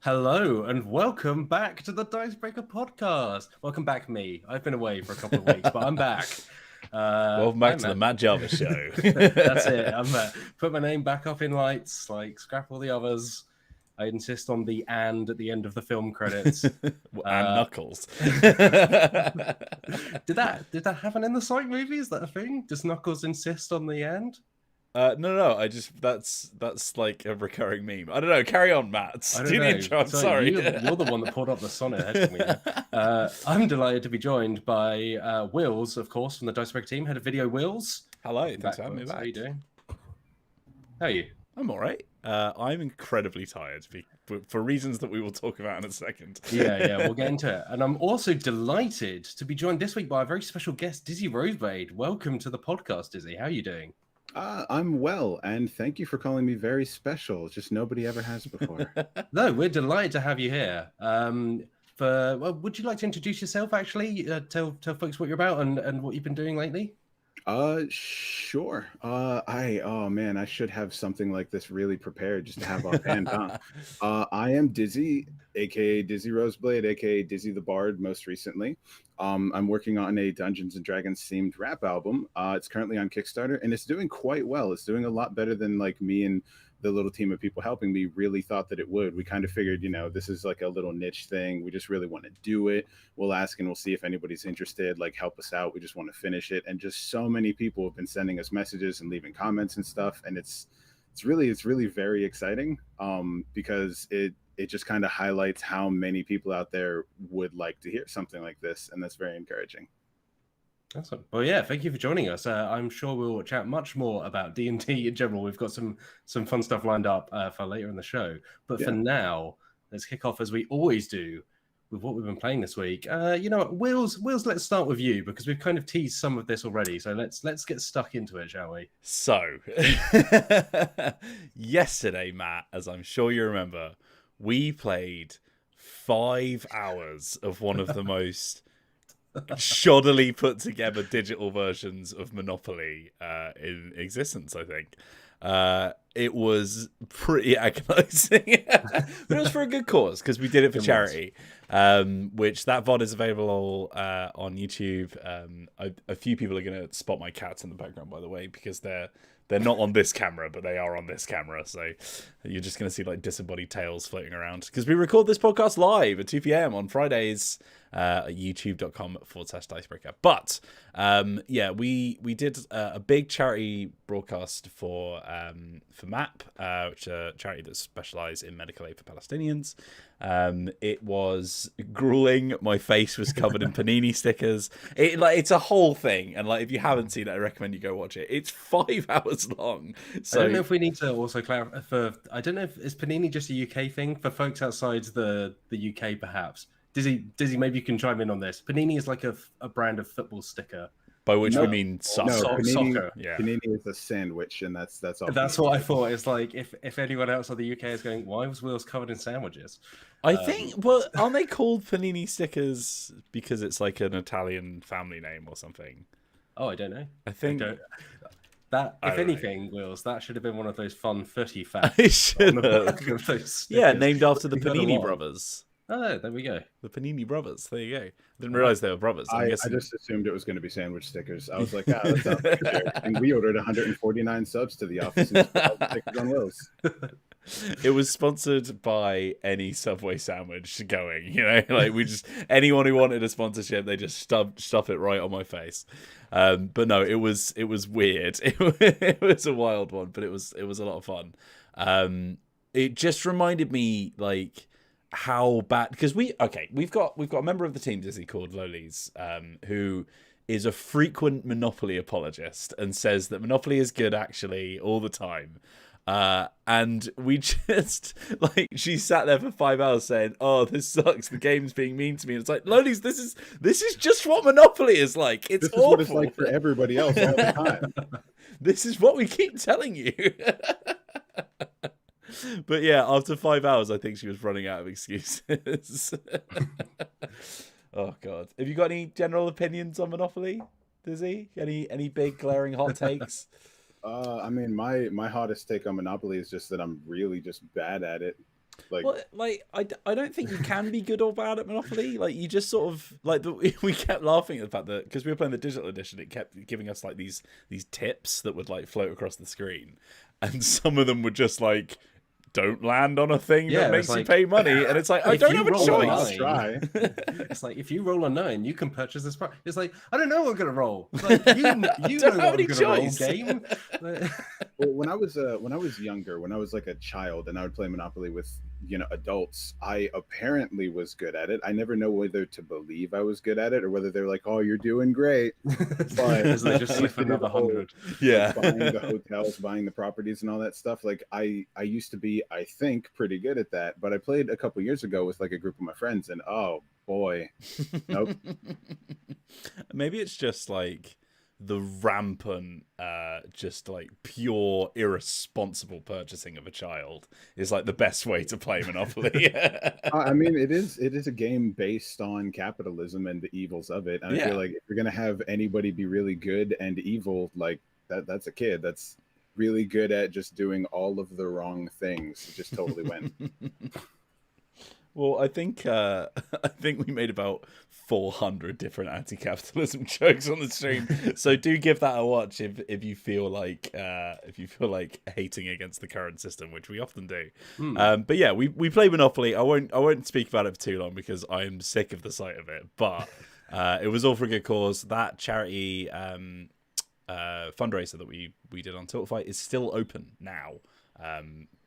Hello and welcome back to the Dicebreaker podcast. Welcome back, me. I've been away for a couple of weeks, but I'm back. Welcome back to the Matt Jarvis show. That's it. I'm put my name back up in lights, like scrap all the others. I insist on the "and" at the end of the film credits. And Knuckles. Did that happen in the Sonic movie? Is that a thing? Does Knuckles insist on the end? No. That's like a recurring meme. I don't know. Carry on, Matt. I don't know. Intro. I'm sorry. You're the one that pulled up the Sonic head for me. I'm delighted to be joined by Wills, of course, from the Dicebreaker team. Head of video, Wills. Hello. Thanks for having me back. How are you doing? How are you? I'm all right. I'm incredibly tired for reasons that we will talk about in a second. Yeah, we'll get into it. And I'm also delighted to be joined this week by a very special guest, Dizzy Roseblade. Welcome to the podcast, Dizzy. How are you doing? I'm well, and thank you for calling me very special. Just nobody ever has before. No, we're delighted to have you here. Would you like to introduce yourself, actually? Tell folks what you're about and what you've been doing lately? Sure. I should have something like this really prepared just to have offhand. I am Dizzy, aka Dizzy Roseblade, aka Dizzy the Bard, most recently. I'm working on a Dungeons and Dragons themed rap album. It's currently on Kickstarter, and it's doing quite well. It's doing a lot better than like me and the little team of people helping me really thought that it would. We kind of figured, this is like a little niche thing. We just really want to do it. We'll ask and we'll see if anybody's interested, like help us out. We just want to finish it. And just so many people have been sending us messages and leaving comments and stuff. And it's really very exciting because it just kind of highlights how many people out there would like to hear something like this. And that's very encouraging. Awesome. Well, yeah, thank you for joining us. I'm sure we'll chat much more about D&D in general. We've got some fun stuff lined up for later in the show. But for now, let's kick off as we always do with what we've been playing this week. You know what, Wills, let's start with you because we've kind of teased some of this already. So let's get stuck into it, shall we? So, yesterday, Matt, as I'm sure you remember, we played 5 hours of one of the most shoddily put together digital versions of Monopoly in existence, I think. It was pretty agonizing, but it was for a good cause because we did it for charity, which that VOD is available on YouTube. A few people are going to spot my cats in the background, by the way, because they're not on this camera, but they are on this camera. So you're just going to see like disembodied tails floating around because we record this podcast live at 2 p.m. on Fridays at youtube.com/Dicebreaker. But we did a big charity broadcast for MAP, which is a charity that specializes in medical aid for Palestinians. It was grueling. My face was covered in panini stickers. It's a whole thing, and like if you haven't seen it, I recommend you go watch it. It's 5 hours long. So I don't know if we need to also clarify. I don't know if is panini just a UK thing for folks outside the UK, perhaps. Dizzy, maybe you can chime in on this. Panini is like a brand of football sticker. By which we mean soccer. No, soccer. Yeah. Panini is a sandwich, and that's all. That's what I thought. It's like if anyone outside the UK is going, why was Will's covered in sandwiches? I think, well, aren't they called panini stickers because it's like an Italian family name or something? Oh, I don't know. I think that, if anything, Wills, that should have been one of those fun footy facts. It should have. Yeah, named after the Panini brothers. Oh, there we go. The Panini brothers. There you go. Didn't realize they were brothers. I just assumed it was going to be sandwich stickers. I was like, that sounds like a joke. And we ordered 149 subs to the office and stickers on Wills. It was sponsored by any Subway sandwich going, like we just, anyone who wanted a sponsorship, they just stuff it right on my face. But no, it was weird. It was a wild one, but it was a lot of fun. It just reminded me like how bad, because we've got a member of the team, Dizzy, called Lolies, who is a frequent Monopoly apologist and says that Monopoly is good actually all the time. And we just, like, she sat there for 5 hours saying, "Oh, this sucks. The game's being mean to me." And it's like, Lolies, this is just what Monopoly is like. It's awful. What it's like for everybody else all the time. This is what we keep telling you. But yeah, after 5 hours, I think she was running out of excuses. Oh God, have you got any general opinions on Monopoly, Dizzy? Any big glaring hot takes? I mean, my hottest take on Monopoly is just that I'm really just bad at it. I don't think you can be good or bad at Monopoly. Like, you just sort of like we kept laughing at the fact that because we were playing the digital edition, it kept giving us like these tips that would like float across the screen, and some of them would just like, don't land on a thing that makes you pay money, and it's like, I don't have a choice. Try. It's like, if you roll a 9, you can purchase this product. It's like, I don't know what I'm gonna roll. It's like, you know what I'm gonna roll, game. Well, when I was younger, when I was like a child, and I would play Monopoly with adults, I apparently was good at it. I never know whether to believe I was good at it or whether they're like, "Oh, you're doing great," but they just slip another 100. Yeah, buying the hotels, buying the properties, and all that stuff. Like I used to be, I think, pretty good at that. But I played a couple years ago with like a group of my friends, and oh boy, nope. Maybe it's just like the rampant, just like pure irresponsible purchasing of a child is like the best way to play Monopoly. I mean, it is a game based on capitalism and the evils of it. And I feel like if you're gonna have anybody be really good and evil, like that's a kid that's really good at just doing all of the wrong things. It just totally went. Well, I think we made about 400 different anti-capitalism jokes on the stream, so do give that a watch if you feel like hating against the current system, which we often do. But yeah, we play Monopoly. I won't speak about it for too long because I am sick of the sight of it. But it was all for a good cause. That charity fundraiser that we did on Tilt Fight is still open now.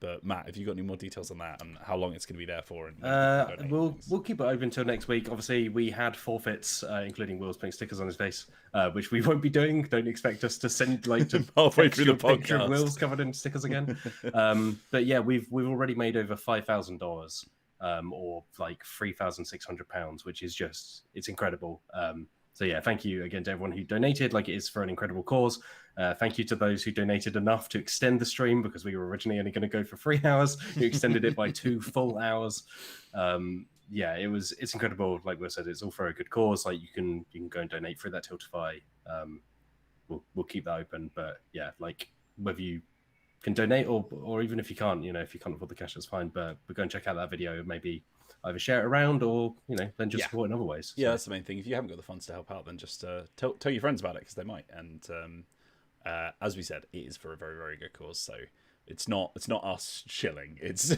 But Matt, have you got any more details on that and how long it's going to be there for? And we'll keep it open until next week. Obviously, we had forfeits, including Will's putting stickers on his face, which we won't be doing. Don't expect us to send to halfway through the picture podcast of Will's covered in stickers again. But yeah, we've already made over $5,000, or like £3,600, which is it's incredible. So yeah, thank you again to everyone who donated. Like, it is for an incredible cause. Thank you to those who donated enough to extend the stream, because we were originally only going to go for 3 hours. You extended it by 2 full hours. Yeah, it's incredible. Like Will said, it's all for a good cause. Like, you can go and donate through that Tiltify. We'll keep that open. But yeah, like, whether you can donate or even if you can't, if you can't afford the cash, that's fine. But go and check out that video. Maybe either share it around or then just support in other ways. Yeah, that's the main thing. If you haven't got the funds to help out, then just tell your friends about it, because they might. And as we said, it is for a very, very good cause. So it's not us shilling. It's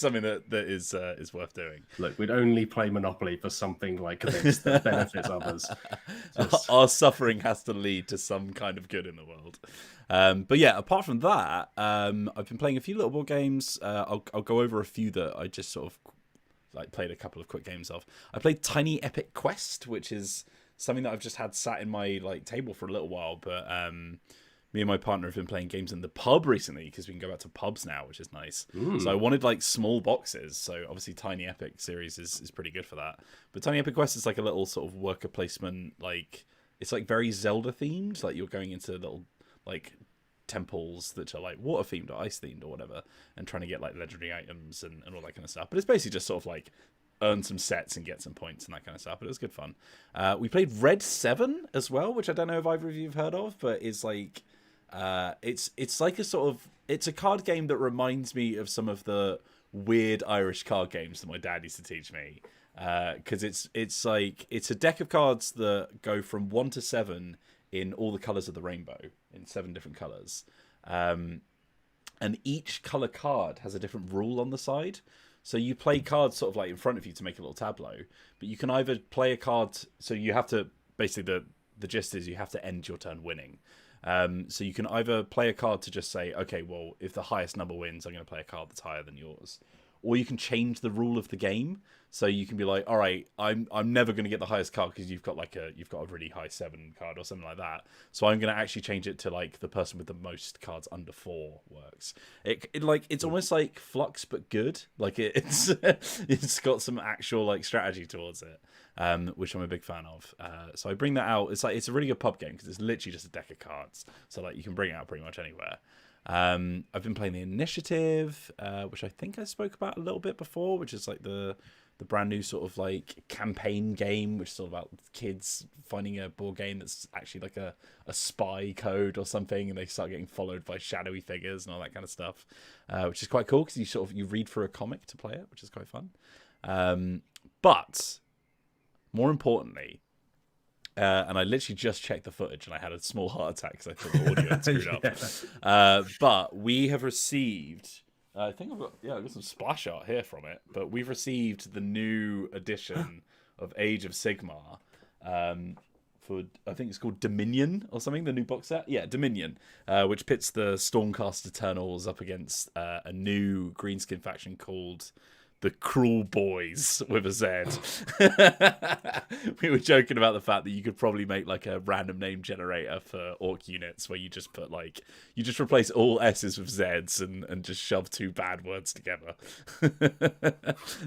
something that is worth doing. Look, we'd only play Monopoly for something like this that benefits others. Our suffering has to lead to some kind of good in the world. But yeah, apart from that, I've been playing a few little board games. I'll go over a few that I just sort of like played a couple of quick games of. I played Tiny Epic Quest, which is something that I've just had sat in my like table for a little while, but me and my partner have been playing games in the pub recently because we can go back to pubs now, which is nice. So I wanted like small boxes, so obviously Tiny Epic series is pretty good for that. But Tiny Epic Quest is like a little sort of worker placement, like it's like very Zelda themed, like you're going into little like temples that are like water themed or ice themed or whatever, and trying to get like legendary items and all that kind of stuff. But it's basically just sort of like earn some sets and get some points and that kind of stuff. But it was good fun. We played Red 7 as well, which I don't know if either of you have heard of, but it's like it's like a sort of, it's a card game that reminds me of some of the weird Irish card games that my dad used to teach me. Because it's like, it's a deck of cards that go from 1 to 7 in all the colors of the rainbow, in 7 different colors. And each color card has a different rule on the side. So you play cards sort of like in front of you to make a little tableau, but you can either play a card, so you have to, basically the gist is you have to end your turn winning. So you can either play a card to just say, okay, well, if the highest number wins, I'm going to play a card that's higher than yours. Or you can change the rule of the game. So you can be like, all right, I'm never going to get the highest card because you've got a really high 7 card or something like that. So I'm going to actually change it to like the person with the most cards under 4 works. It's almost like Flux but good. Like it's got some actual like strategy towards it, which I'm a big fan of. So I bring that out. It's a really good pub game because it's literally just a deck of cards. So like you can bring it out pretty much anywhere. I've been playing the Initiative, which I think I spoke about a little bit before, which is like the the brand new sort of like campaign game, which is all about kids finding a board game that's actually like a spy code or something, and they start getting followed by shadowy figures and all that kind of stuff, which is quite cool because you read through a comic to play it, which is quite fun. But more importantly, and I literally just checked the footage and I had a small heart attack because I thought the audio had screwed up. But we have received, I think I've got some splash art here from it, but we've received the new edition of Age of Sigmar for, I think it's called Dominion or something, the new box set. Yeah, Dominion, which pits the Stormcast Eternals up against a new greenskin faction called the Cruel Boys with a Z. We were joking about the fact that you could probably make like a random name generator for orc units where you just put like, you just replace all S's with Z's and just shove two bad words together.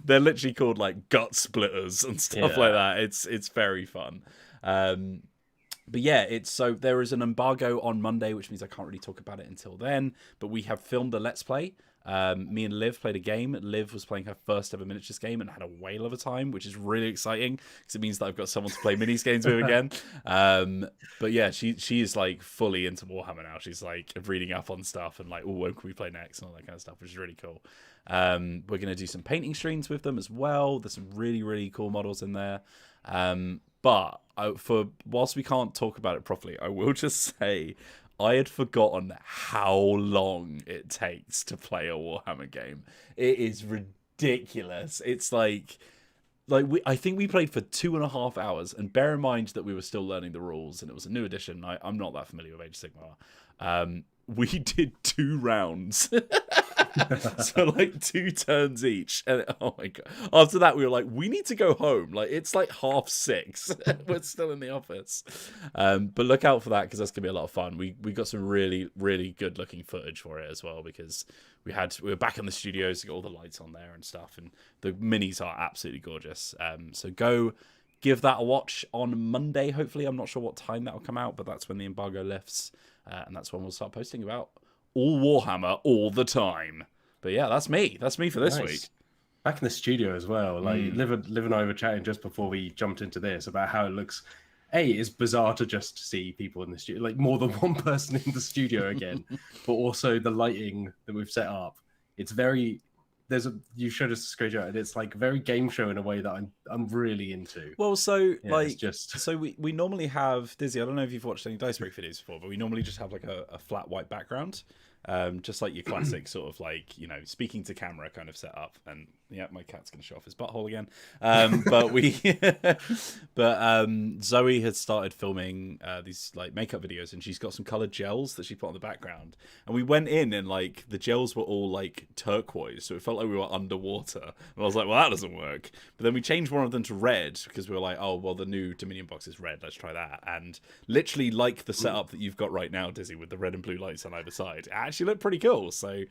They're literally called like gut splitters and stuff like that. It's very fun. But yeah, so there is an embargo on Monday, which means I can't really talk about it until then. But we have filmed a Let's Play. Me and Liv played a game. Liv was playing her first ever miniatures game and had a whale of a time, which is really exciting because it means that I've got someone to play minis games with again. But yeah, she is like fully into Warhammer now. She's like reading up on stuff and like, oh, when can we play next and all that kind of stuff, which is really cool. We're gonna do some painting streams with them as well. There's some really cool models in there. But whilst we can't talk about it properly, I will just say I had forgotten how long it takes to play a Warhammer game. It is ridiculous. It's I think we played for 2.5 hours, and bear in mind that we were still learning the rules, and it was a new edition. I'm not that familiar with Age of Sigmar. We did 2 rounds. So like 2 turns each, and oh my god, after that we were like, we need to go home. Like it's like 5:30. We're still in the office. But look out for that because that's gonna be a lot of fun. We got some really good looking footage for it as well, because we were back in the studios to get all the lights on there and stuff, and the minis are absolutely gorgeous. So go give that a watch on Monday, hopefully. I'm not sure what time that'll come out, but that's when the embargo lifts, and that's when we'll start posting about all Warhammer all the time. But yeah, that's me for this week. Back in the studio as well. Like Liv and I were chatting just before we jumped into this about how it looks. It's bizarre to just see people in the studio, like more than one person in the studio again, but also the lighting that we've set up. It's very. You showed us a screenshot, and it's like very game show in a way that I'm really into. Well, so we normally have Dizzy. I don't know if you've watched any Dicebreaker videos before, but we normally just have like a flat white background, just like your classic sort of like, you know, speaking to camera kind of setup. And yeah, my cat's gonna show off his butthole again. But Zoe had started filming these like makeup videos, and she's got some colored gels that she put on the background. And we went in, and like the gels were all like turquoise, so it felt like we were underwater. And I was like, well, that doesn't work. But then we changed one of them to red because we were like, oh, well, the new Dominion box is red. Let's try that. And literally like the setup that you've got right now, Dizzy, with the red and blue lights on either side, it actually looked pretty cool. So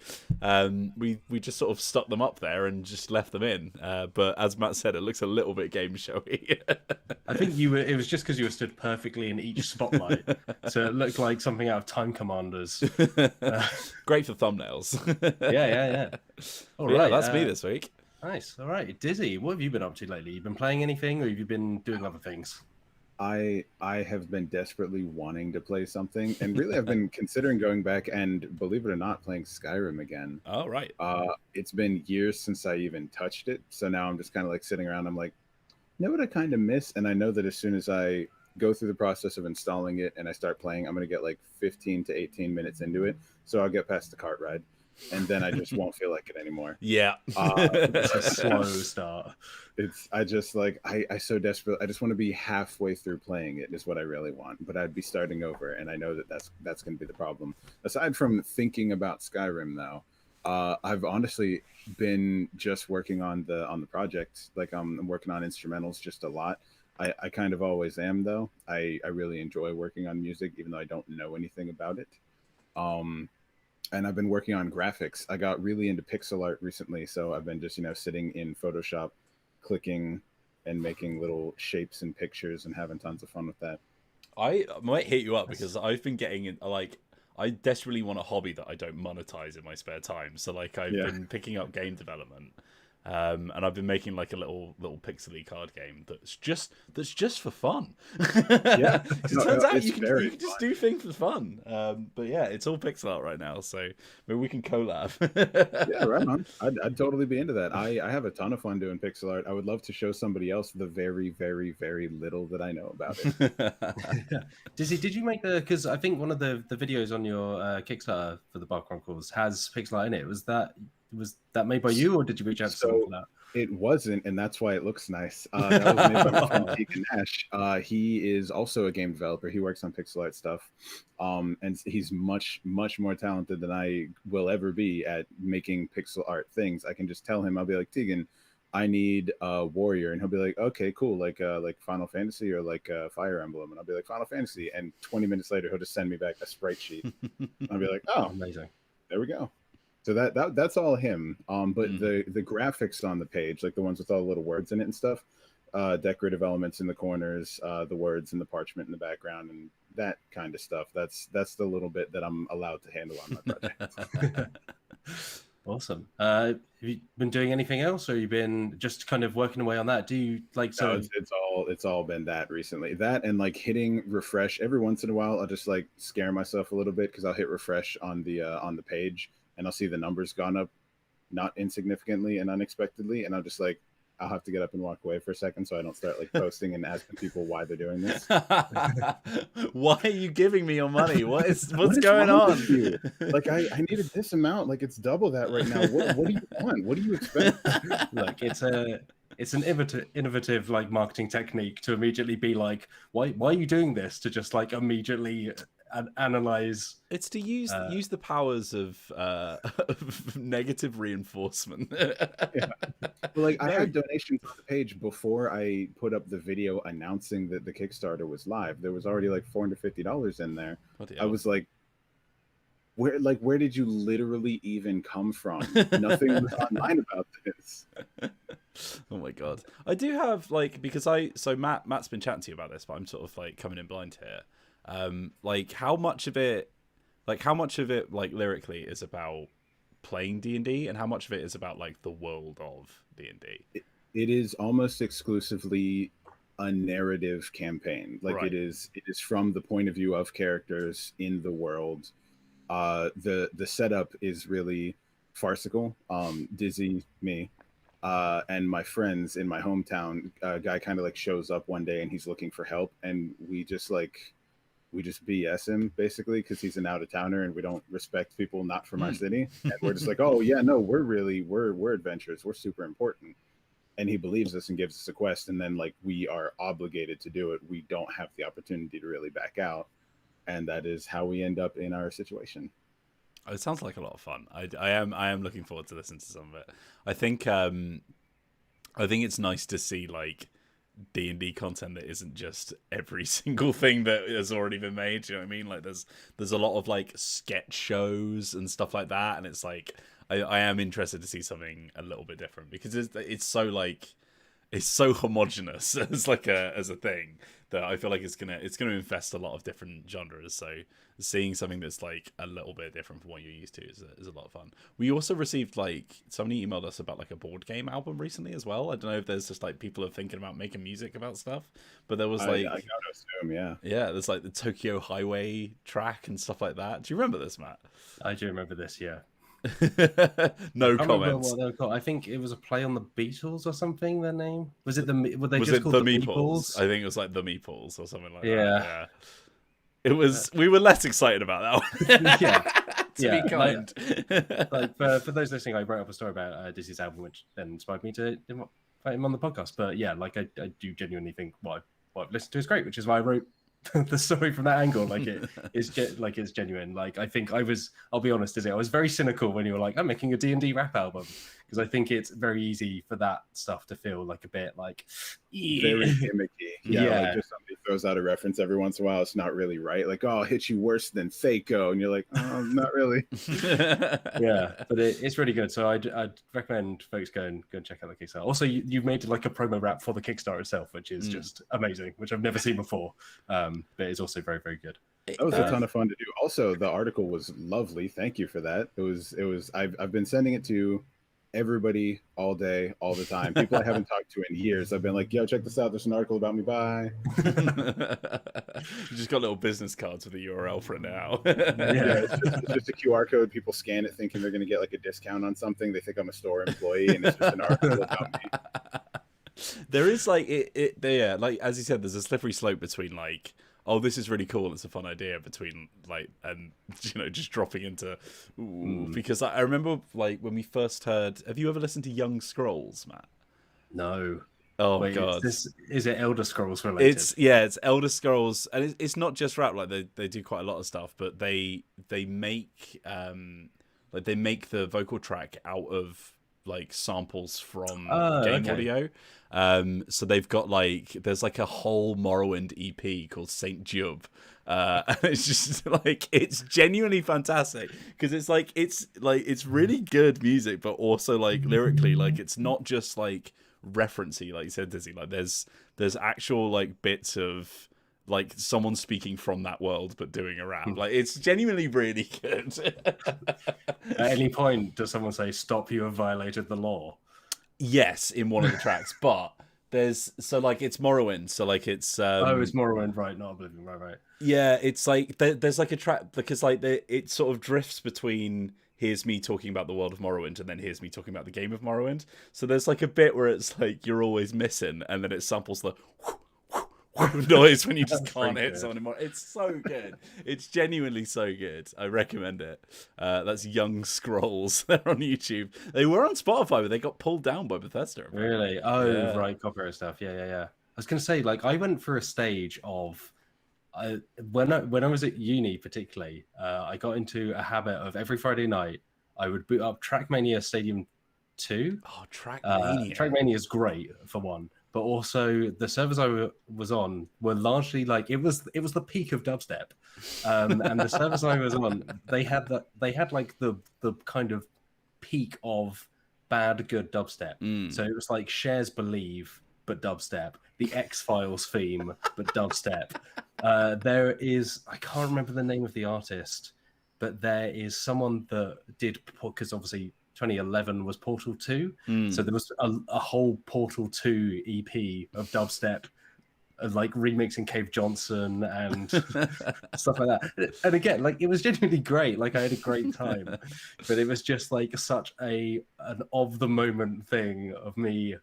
we just sort of stuck them up there and just left them in. But as Matt said, it looks a little bit game showy. I think it was just because you were stood perfectly in each spotlight, so it looked like something out of Time Commanders. Great for thumbnails. Yeah. All right, yeah, that's me this week. Nice. All right, Dizzy, what have you been up to lately? You been playing anything, or have you been doing other things? I have been desperately wanting to play something, and really I've been considering going back and, believe it or not, playing Skyrim again. Oh, right. It's been years since I even touched it, so now I'm just kind of like sitting around. I'm like, you know what I kind of miss? And I know that as soon as I go through the process of installing it and I start playing, I'm going to get like 15 to 18 minutes into it, so I'll get past the cart ride, and then I just won't feel like it anymore. Yeah. It's a slow start. I just like, I so desperate. I just want to be halfway through playing it is what I really want, but I'd be starting over. And I know that that's going to be the problem. Aside from thinking about Skyrim though, I've honestly been just working on the project. Like I'm working on instrumentals just a lot. I kind of always am though. I really enjoy working on music, even though I don't know anything about it. And I've been working on graphics. I got really into pixel art recently, so I've been just, sitting in Photoshop, clicking and making little shapes and pictures and having tons of fun with that. I might hit you up because I've been getting like, I desperately want a hobby that I don't monetize in my spare time. So like I've been picking up game development. And I've been making like a little pixely card game that's just for fun. Yeah, Because it turns out you can just do things for fun. But yeah, it's all pixel art right now, so maybe we can collab. Yeah, right on. I'd totally be into that. I have a ton of fun doing pixel art. I would love to show somebody else the very, very, very little that I know about it. Dizzy, did you make because I think one of the videos on your Kickstarter for the Bard Chronicles has pixel art in it. Was that made by you, or did you reach out to someone for that? It wasn't, and that's why it looks nice. That was made by my friend Tegan Nash. He is also a game developer. He works on pixel art stuff, and he's much more talented than I will ever be at making pixel art things. I can just tell him, I'll be like, Tegan, I need a warrior, and he'll be like, okay, cool, like Final Fantasy or like Fire Emblem, and I'll be like, Final Fantasy, and 20 minutes later he'll just send me back a sprite sheet. I'll be like, oh, amazing, there we go. So that's all him. But the graphics on the page, like the ones with all the little words in it and stuff, decorative elements in the corners, the words and the parchment in the background, and that kind of stuff. That's the little bit that I'm allowed to handle on my project. Awesome. Have you been doing anything else, or have you been just kind of working away on that? Do you like so? No, it's all been that recently. That and like hitting refresh every once in a while. I'll just like scare myself a little bit because I'll hit refresh on the page, and I'll see the numbers gone up not insignificantly and unexpectedly, and I'll have to get up and walk away for a second so I don't start like posting and asking people why they're doing this. Why are you giving me your money? What's going on? Like I needed this amount, like it's double that right now. What do you want? What do you expect? Like it's an innovative like marketing technique to immediately be like, why are you doing this? To just like immediately analyze. It's to use the powers of negative reinforcement. Yeah. But like I had donations on the page before I put up the video announcing that the Kickstarter was live. There was already like $450 in there. I was like, where did you literally even come from? Nothing was online about this. Oh my god. I do have like, because Matt's been chatting to you about this, but I'm sort of like coming in blind here. Like how much of it like lyrically is about playing D&D, and how much of it is about like the world of D&D? It is almost exclusively a narrative campaign. Like right. it is from the point of view of characters in the world. The setup is really farcical. Dizzy, me, and my friends in my hometown, a guy kind of like shows up one day and he's looking for help, and we just BS him basically because he's an out-of-towner and we don't respect people not from our city, and we're just like, oh yeah, no, we're adventurers, we're super important, and he believes us and gives us a quest, and then like we are obligated to do it. We don't have the opportunity to really back out, and that is how we end up in our situation. It sounds like a lot of fun. I am looking forward to listening to some of it. I think it's nice to see like D&D content that isn't just every single thing that has already been made. Do you know what I mean? Like there's a lot of like sketch shows and stuff like that, and it's like I am interested to see something a little bit different, because it's so homogenous as a thing that I feel like it's gonna infest a lot of different genres. So seeing something that's like a little bit different from what you're used to is a lot of fun. We also received like somebody emailed us about like a board game album recently as well. I don't know if there's just like people are thinking about making music about stuff, but there was like I gotta assume, yeah, there's like the Tokyo Highway track and stuff like that. Do you remember this, Matt? I do remember this, yeah. No comments. I think it was a play on the Beatles or something. Their name was it the Meeples? I think it was like the Meeples or something like that. Yeah. It was. We were less excited about that one. Yeah. To be kind. Like for those listening, I wrote up a story about Dizzy's album, which then inspired me to invite him on the podcast. But yeah, like I do genuinely think what I've listened to is great, which is why I wrote the story from that angle. Like it's genuine. Like I think I'll be honest, I was very cynical when you were like, I'm making a D&D rap album, because I think it's very easy for that stuff to feel like a bit like very gimmicky. Like just somebody throws out a reference every once in a while, it's not really right. Like, oh, I'll hit you worse than Thaco, and you're like, oh, not really. Yeah, but it's really good. So I'd recommend folks go and check out the Kickstarter. Also, you made like a promo rap for the Kickstarter itself, which is just amazing, which I've never seen before. But it's also very, very good. That was a ton of fun to do. Also, the article was lovely. Thank you for that. It was. I've been sending it to everybody all day, all the time. People I haven't talked to in years. I've been like, yo, check this out. There's an article about me. Bye. You just got little business cards with a URL for it now. Yeah, it's just a QR code. People scan it thinking they're going to get like a discount on something. They think I'm a store employee, and it's just an article about me. There is like yeah, like as you said, there's a slippery slope between like, oh, this is really cool, it's a fun idea, between like, and just dropping into because I remember like when we first heard. Have you ever listened to Young Scrolls, Matt? No. Oh Wait, god, is it Elder Scrolls related? It's Elder Scrolls, and it's not just rap. Like they do quite a lot of stuff, but they make they make the vocal track out of like samples from game audio. So they've got like, there's like a whole Morrowind EP called Saint Jub. And it's just like, it's genuinely fantastic because it's really good music, but also like lyrically, like it's not just like referencey, like you said, Dizzy. Like there's actual like bits of like someone speaking from that world but doing a rap. Like it's genuinely really good. At any point does someone say, "Stop, you have violated the law"? Yes, in one of the tracks, but it's Morrowind, so like it's it's Morrowind, right? Not Oblivion, right. Yeah, it's like there's like a track because like it sort of drifts between here's me talking about the world of Morrowind and then here's me talking about the game of Morrowind. So there's like a bit where it's like you're always missing, and then it samples the noise when you just can't hit someone anymore. It's so good. It's genuinely so good. I recommend it. That's Young Scrolls. They're on YouTube. They were on Spotify, but they got pulled down by Bethesda. Really? Oh, yeah. Right. Copyright stuff. Yeah. I was going to say, like, I went through a stage of when I was at uni, particularly, I got into a habit of every Friday night I would boot up Trackmania Stadium 2. Oh, Trackmania. Trackmania is great for one. But also the servers I was on were largely like it was the peak of dubstep, and the servers I was on they had like the kind of peak of bad good dubstep. So it was like Shares Believe but dubstep, the X-Files theme but dubstep. There is, I can't remember the name of the artist, but there is someone that did, because obviously 2011 was Portal 2, so there was a whole Portal 2 EP of dubstep, like remixing Cave Johnson and stuff like that. And again, like it was genuinely great. Like I had a great time, but it was just like such an of the moment thing of me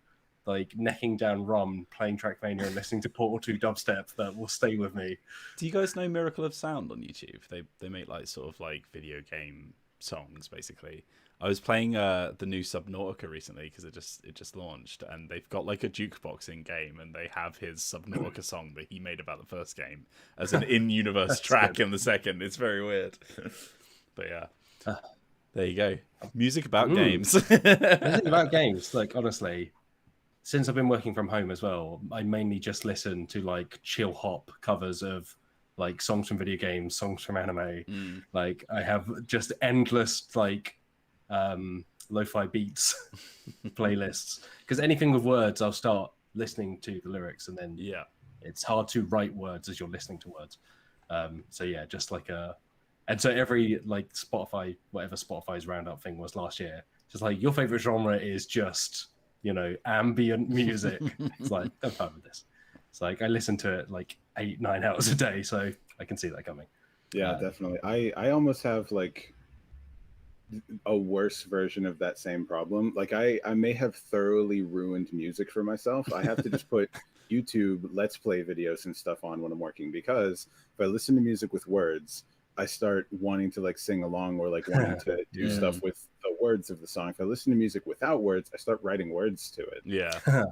like necking down rum, playing Trackmania and listening to Portal 2 dubstep that will stay with me. Do you guys know Miracle of Sound on YouTube? They make like sort of like video game songs basically. I was playing the new Subnautica recently because it just launched, and they've got like a jukebox in game, and they have his Subnautica song that he made about the first game as an in-universe track in the second. It's very weird, but yeah, there you go. Music about games. Music about games. Like honestly, since I've been working from home as well, I mainly just listen to like chill hop covers of like songs from video games, songs from anime. Like I have just endless like lo-fi beats playlists, because anything with words I'll start listening to the lyrics, and then it's hard to write words as you're listening to words. So yeah, just like and so every like Spotify, whatever Spotify's roundup thing was last year, just like your favorite genre is just ambient music. It's like I'm fine with this. It's like I listen to it like 8-9 hours a day, so I can see that coming. Yeah, definitely. I almost have like a worse version of that same problem. Like I may have thoroughly ruined music for myself. I have to just put YouTube Let's Play videos and stuff on when I'm working, because if I listen to music with words, I start wanting to like sing along or like wanting to do stuff with the words of the song. If I listen to music without words, I start writing words to it. Yeah.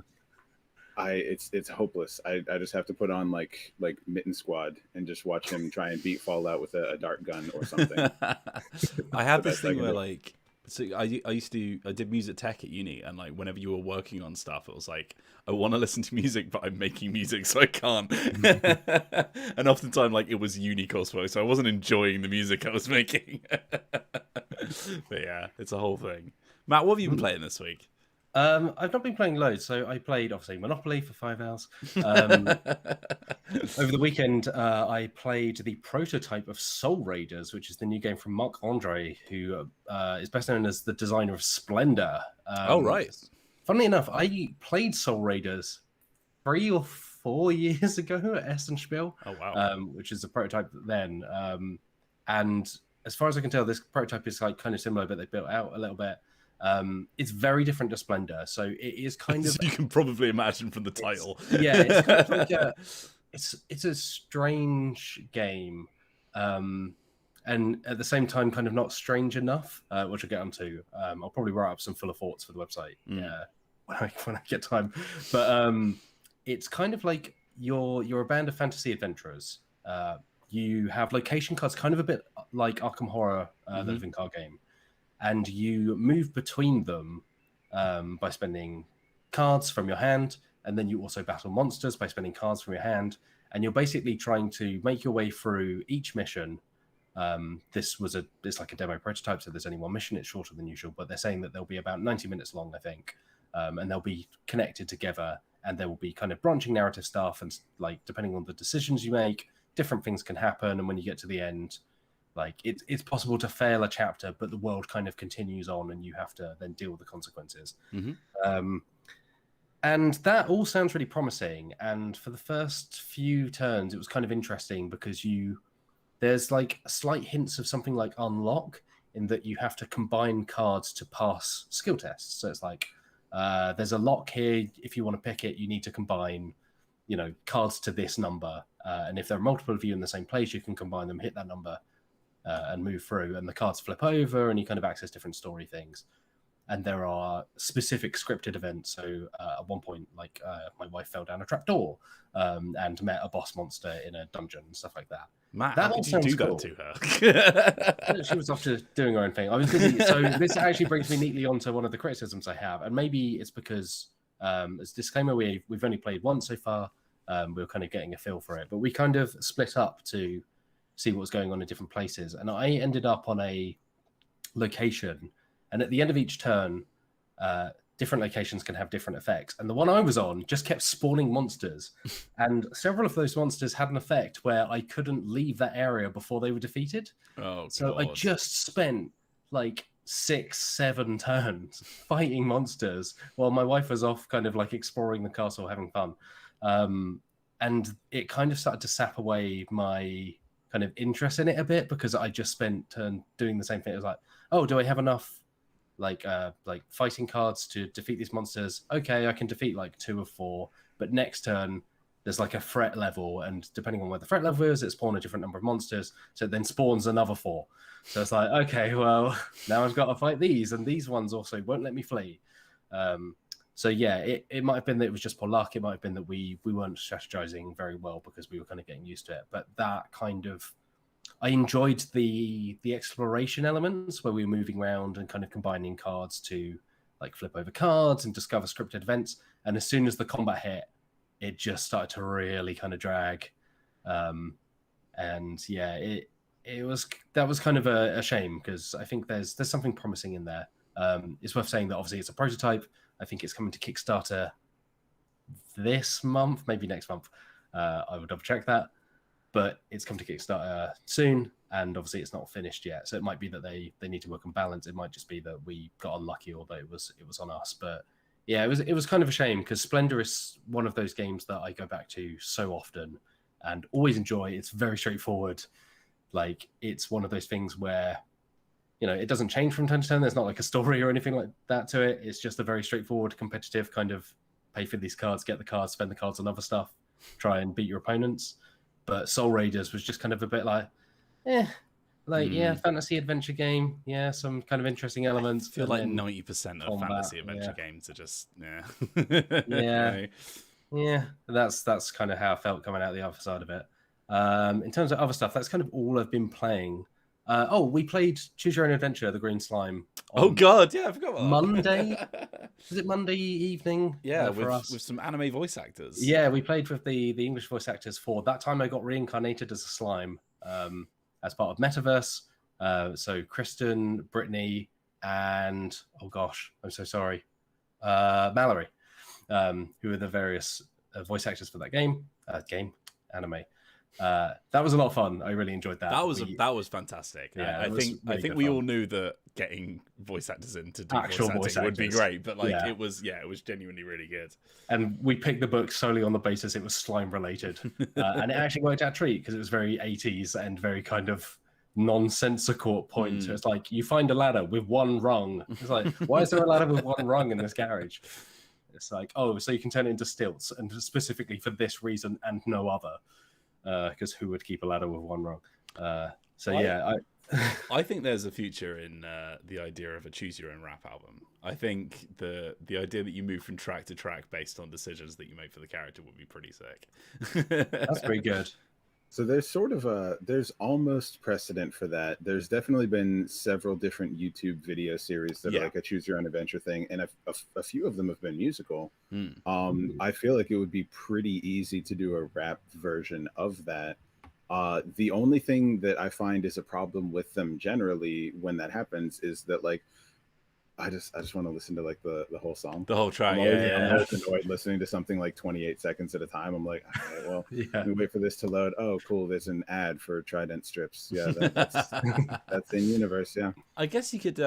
It's hopeless. I just have to put on like Mitten Squad and just watch him try and beat Fallout with a dart gun or something. I have this thing where like, so I did music tech at uni, and like whenever you were working on stuff, it was like I want to listen to music, but I'm making music, so I can't. And oftentimes like it was uni cosplay, so I wasn't enjoying the music I was making. But yeah, it's a whole thing. Matt, what have you been playing this week? I've not been playing loads, so I played obviously Monopoly for 5 hours. Over the weekend, I played the prototype of Soul Raiders, which is the new game from Marc-Andre, who is best known as the designer of Splendor. Oh, right. Funnily enough, I played Soul Raiders 3 or 4 years ago at Essen Spiel. Oh, wow. Which is a prototype then. And as far as I can tell, this prototype is like kind of similar, but they built out a little bit. It's very different to Splendor, so it is kind of. You can probably imagine from the title. It's kind of like it's a strange game, and at the same time, kind of not strange enough, which I'll get onto. I'll probably write up some fuller thoughts for the website, when I get time. But it's kind of like you're a band of fantasy adventurers. You have location cards, kind of a bit like Arkham Horror, the living card game. And you move between them by spending cards from your hand, and then you also battle monsters by spending cards from your hand. And you're basically trying to make your way through each mission. It's like a demo prototype, so there's only one mission. It's shorter than usual, but they're saying that they'll be about 90 minutes long, I think, and they'll be connected together. And there will be kind of branching narrative stuff, and like depending on the decisions you make, different things can happen. And when you get to the end, like it's possible to fail a chapter, but the world kind of continues on, and you have to then deal with the consequences. And that all sounds really promising. And for the first few turns, it was kind of interesting because there's like slight hints of something like Unlock, in that you have to combine cards to pass skill tests. So it's like there's a lock here. If you want to pick it, you need to combine, cards to this number. And if there are multiple of you in the same place, you can combine them, hit that number, and move through, and the cards flip over, and you kind of access different story things. And there are specific scripted events. So at one point, like my wife fell down a trapdoor and met a boss monster in a dungeon and stuff like that. Matt, that how did you do cool. that to her? She was off to doing her own thing. I was busy. So this actually brings me neatly onto one of the criticisms I have, and maybe it's because, as a disclaimer, we've only played once so far. We were kind of getting a feel for it, but we kind of split up to see what was going on in different places. And I ended up on a location, and at the end of each turn, different locations can have different effects. And the one I was on just kept spawning monsters. And several of those monsters had an effect where I couldn't leave that area before they were defeated. So God. I just spent like 6-7 turns fighting monsters while my wife was off kind of like exploring the castle, having fun. And it kind of started to sap away my kind of interest in it a bit, because I just spent turn doing the same thing. It was like, oh, do I have enough like fighting cards to defeat these monsters? Okay, I can defeat like 2 of 4, but next turn there's like a threat level, and depending on where the threat level is, it spawns a different number of monsters, so it then spawns another 4. So it's like, okay, well, now I've got to fight these, and these ones also won't let me flee. So yeah, it might have been that it was just poor luck. It might have been that we weren't strategizing very well because we were kind of getting used to it. But that kind of, I enjoyed the exploration elements where we were moving around and kind of combining cards to like flip over cards and discover scripted events. And as soon as the combat hit, it just started to really kind of drag. And yeah, that was kind of a shame, because I think there's something promising in there. It's worth saying that obviously it's a prototype. I think it's coming to Kickstarter this month, maybe next month. I will double check that, but it's coming to Kickstarter soon, and obviously it's not finished yet. So it might be that they need to work on balance. It might just be that we got unlucky, or that it was on us. But yeah, it was kind of a shame, because Splendor is one of those games that I go back to so often and always enjoy. It's very straightforward. Like, it's one of those things where, it doesn't change from turn to turn. There's not like a story or anything like that to it. It's just a very straightforward, competitive kind of pay for these cards, get the cards, spend the cards on other stuff, try and beat your opponents. But Soul Raiders was just kind of a bit like, yeah, fantasy adventure game. Yeah, some kind of interesting elements. I feel like 90% of fantasy adventure games are just, Yeah, that's kind of how I felt coming out the other side of it. In terms of other stuff, that's kind of all I've been playing. We played Choose Your Own Adventure, the Green Slime. Oh God, yeah, I forgot about Monday. Was it Monday evening? Yeah, for us with some anime voice actors. Yeah, we played with the English voice actors for that time. I got reincarnated as a slime as part of Metaverse. So Kristen, Brittany, and oh gosh, I'm so sorry. Mallory, who are the various voice actors for that anime. That was a lot of fun. I really enjoyed that. That was fantastic. Yeah, I think we all knew that getting voice actors in to do actual voice acting would be great, but like yeah. it was genuinely really good. And we picked the book solely on the basis it was slime related, and it actually worked out a treat because it was very 80s and very kind of nonsensical point. So it's like you find a ladder with one rung. It's like, why is there a ladder with one rung in this garage? It's like, oh, so you can turn it into stilts, and specifically for this reason and no other. Because who would keep a ladder with one rung? I think there's a future in the idea of a choose your own rap album. I think the idea that you move from track to track based on decisions that you make for the character would be pretty sick. That's pretty good. So there's sort of there's almost precedent for that. There's definitely been several different YouTube video series that are like a choose your own adventure thing, and a few of them have been musical. I feel like it would be pretty easy to do a rap version of that. The only thing that I find is a problem with them generally when that happens is that like I just want to listen to like the whole song, the whole track. I'm always annoyed listening to something like 28 seconds at a time. I'm like, all right, well, let me wait for this to load. Oh, cool. There's an ad for Trident strips. Yeah, that's in universe. Yeah, I guess you could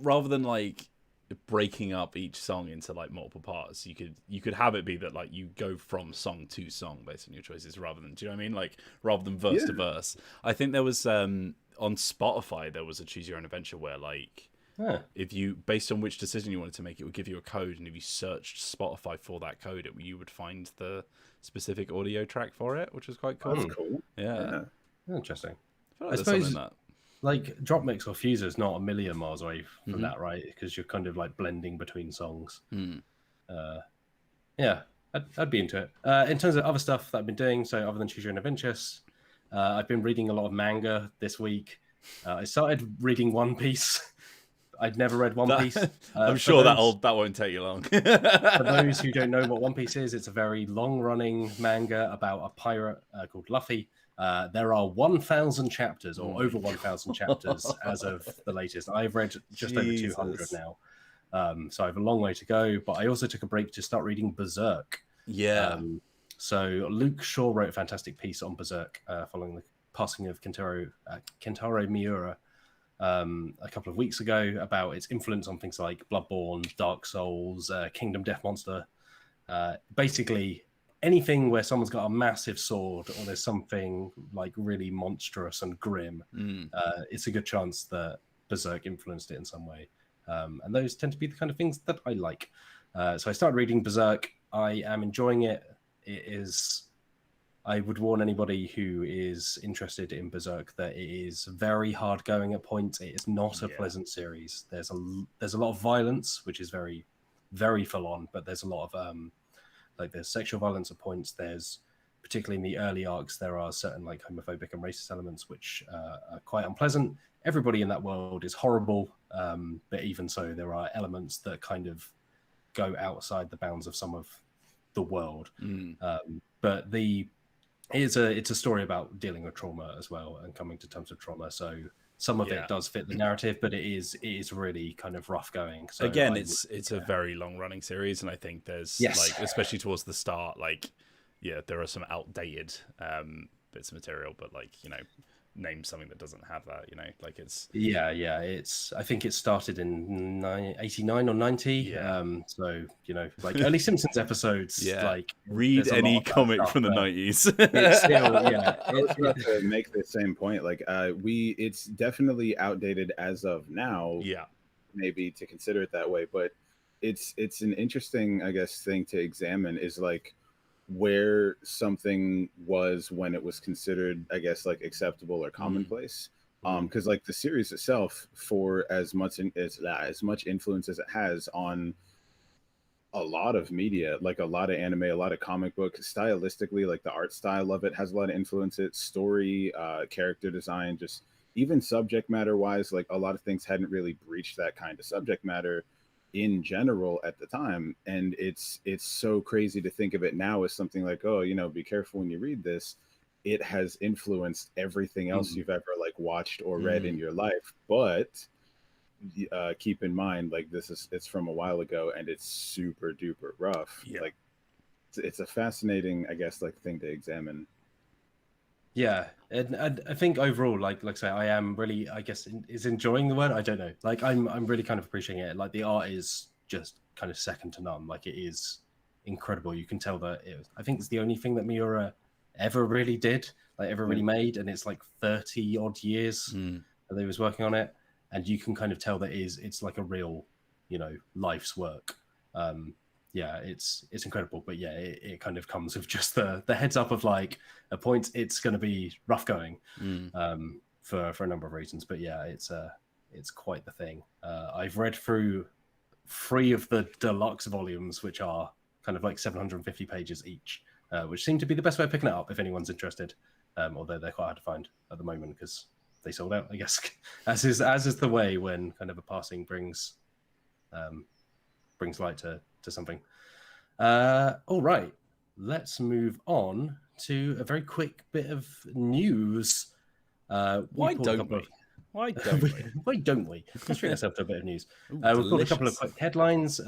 rather than like breaking up each song into like multiple parts, you could have it be that like you go from song to song based on your choices rather than, do you know what I mean, like rather than verse to verse. I think there was on Spotify there was a choose your own adventure where like if you, based on which decision you wanted to make, it would give you a code, and if you searched Spotify for that code, you would find the specific audio track for it, which was quite cool. That's cool. Yeah. Interesting. I suppose that. Like Drop Mix or Fuse is not a million miles away from that, right? Because you're kind of like blending between songs. Yeah, I'd be into it. In terms of other stuff that I've been doing, so other than Choose Your Own Adventures, I've been reading a lot of manga this week. I started reading One Piece. I'd never read One Piece. I'm sure that won't take you long. For those who don't know what One Piece is, it's a very long-running manga about a pirate called Luffy. There are 1,000 chapters, or over 1,000 chapters, as of the latest. I've read just over 200 now. So I have a long way to go, but I also took a break to start reading Berserk. Yeah. So Luke Shaw wrote a fantastic piece on Berserk following the passing of Kentaro Miura a couple of weeks ago about its influence on things like Bloodborne, Dark Souls, Kingdom Death Monster. Basically, anything where someone's got a massive sword or there's something like really monstrous and grim, it's a good chance that Berserk influenced it in some way. And those tend to be the kind of things that I like. So I started reading Berserk. I am enjoying it. It is... I would warn anybody who is interested in Berserk that it is very hard going at points. It is not a pleasant series. There's a lot of violence, which is very, very full on, but there's a lot of there's sexual violence at points. There's, particularly in the early arcs, there are certain like homophobic and racist elements which are quite unpleasant. Everybody in that world is horrible, but even so, there are elements that kind of go outside the bounds of some of the world. But it's a story about dealing with trauma as well and coming to terms with trauma. So some of it does fit the narrative, but it is really kind of rough going. So again, it's a very long running series, and I think there's like, especially towards the start, like there are some outdated bits of material, but like, you know, name something that doesn't have that, you know, like it's it's, I think it started in 89 or 90, so, you know, like early Simpsons episodes, like read any comic from the 90s. It's still I was about to make the same point, like it's definitely outdated as of now, maybe to consider it that way, but it's an interesting, I guess, thing to examine is like where something was when it was considered, I guess, like acceptable or commonplace. Because like the series itself, for as much influence as it has on a lot of media, like a lot of anime, a lot of comic book, stylistically, like the art style of it has a lot of influence. It story, character design, just even subject matter wise, like a lot of things hadn't really breached that kind of subject matter in general at the time. And it's so crazy to think of it now as something like, oh, you know, be careful when you read this. It has influenced everything else you've ever like watched or read in your life. But keep in mind, like it's from a while ago and it's super duper rough. Yeah. Like it's a fascinating, I guess, like thing to examine. Yeah, and I think overall, like I say, I am really, I guess, is enjoying the word. I don't know, like I'm really kind of appreciating it. Like the art is just kind of second to none. Like it is incredible. You can tell that I think it's the only thing that Miura ever really did, like ever really made, and it's like 30 odd years that they was working on it, and you can kind of tell that it's like a real, life's work. Yeah, it's incredible, but yeah, it kind of comes with just the heads up of like a point. It's going to be rough going for a number of reasons, but yeah, it's quite the thing. I've read through 3 of the deluxe volumes, which are kind of like 750 pages each, which seem to be the best way of picking it up if anyone's interested. Although they're quite hard to find at the moment because they sold out, I guess, as is the way when kind of a passing brings light to something. All right, let's move on to a very quick bit of news. Why don't we? Why don't we? Let's treat ourselves to a bit of news. We've got a couple of quick headlines.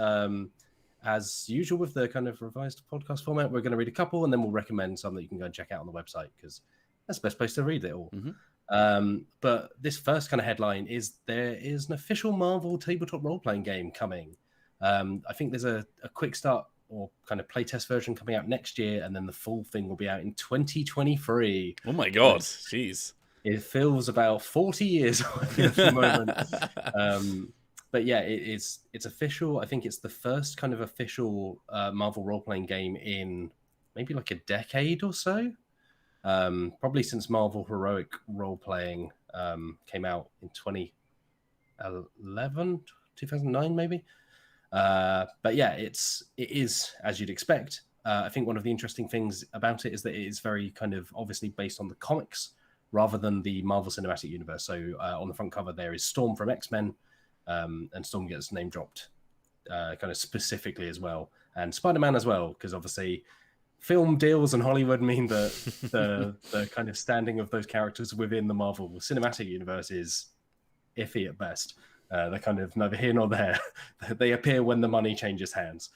As usual with the kind of revised podcast format, we're going to read a couple and then we'll recommend some that you can go and check out on the website because that's the best place to read it all. But this first kind of headline is there is an official Marvel tabletop role-playing game coming. I think there's a quick start or kind of playtest version coming out next year, and then the full thing will be out in 2023. Oh my god, jeez. It feels about 40 years away at the moment. But yeah, it's official. I think it's the first kind of official Marvel role-playing game in maybe like a decade or so. Probably since Marvel Heroic Role-Playing came out in 2011, 2009 maybe. But yeah, it is as you'd expect. I think one of the interesting things about it is that it is very kind of obviously based on the comics rather than the Marvel Cinematic Universe. So on the front cover there is Storm from X-Men, and Storm gets name dropped kind of specifically as well, and Spider-Man as well, because obviously film deals and Hollywood mean that the kind of standing of those characters within the Marvel Cinematic Universe is iffy at best. They're kind of neither here nor there. They appear when the money changes hands.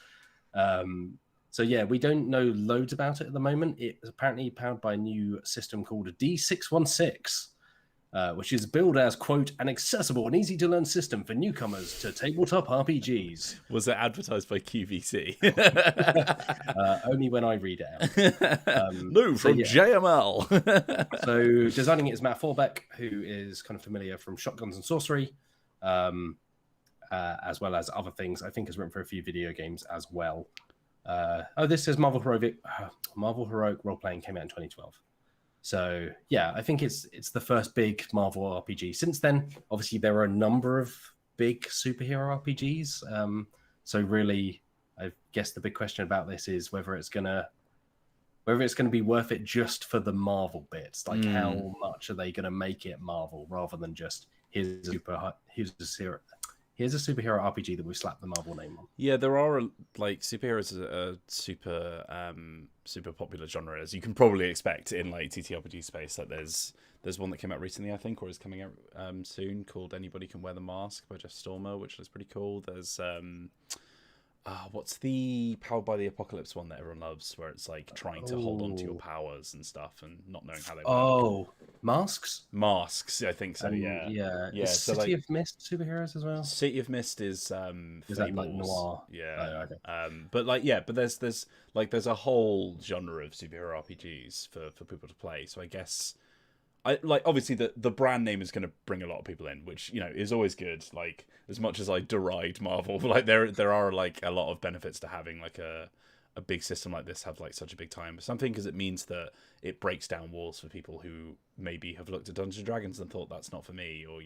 So yeah, we don't know loads about it at the moment. It's apparently powered by a new system called a D616, which is billed as, quote, an accessible and easy to learn system for newcomers to tabletop RPGs. Was it advertised by QVC? Only when I read it out. No, from JML. So designing it is Matt Forbeck, who is kind of familiar from Shotguns and Sorcery, as well as other things. I think has written for a few video games as well. This says Marvel Heroic Role-Playing came out in 2012. So yeah, I think it's the first big Marvel RPG. Since then, obviously there are a number of big superhero RPGs. So really, I guess the big question about this is whether it's gonna be worth it just for the Marvel bits. Like how much are they gonna make it Marvel rather than just here's a superhero RPG that we slap the Marvel name on. Yeah, there are like superheroes are super popular genre, as you can probably expect in like TTRPG space. Like there's one that came out recently, I think, or is coming out soon, called Anybody Can Wear the Mask by Jeff Stormer, which is pretty cool. There's what's the Powered by the Apocalypse one that everyone loves, where it's like trying to hold on to your powers and stuff and not knowing how they work. Masks, I think so. Yeah. Is so City of Mist superheroes as well? City of Mist is that like noir? Yeah. Okay. But there's a whole genre of superhero RPGs for people to play. So I guess obviously the brand name is going to bring a lot of people in, which is always good. Like, as much as I deride Marvel, like there are like a lot of benefits to having like a big system like this have like such a big time or something, because it means that it breaks down walls for people who maybe have looked at Dungeons and Dragons and thought that's not for me, or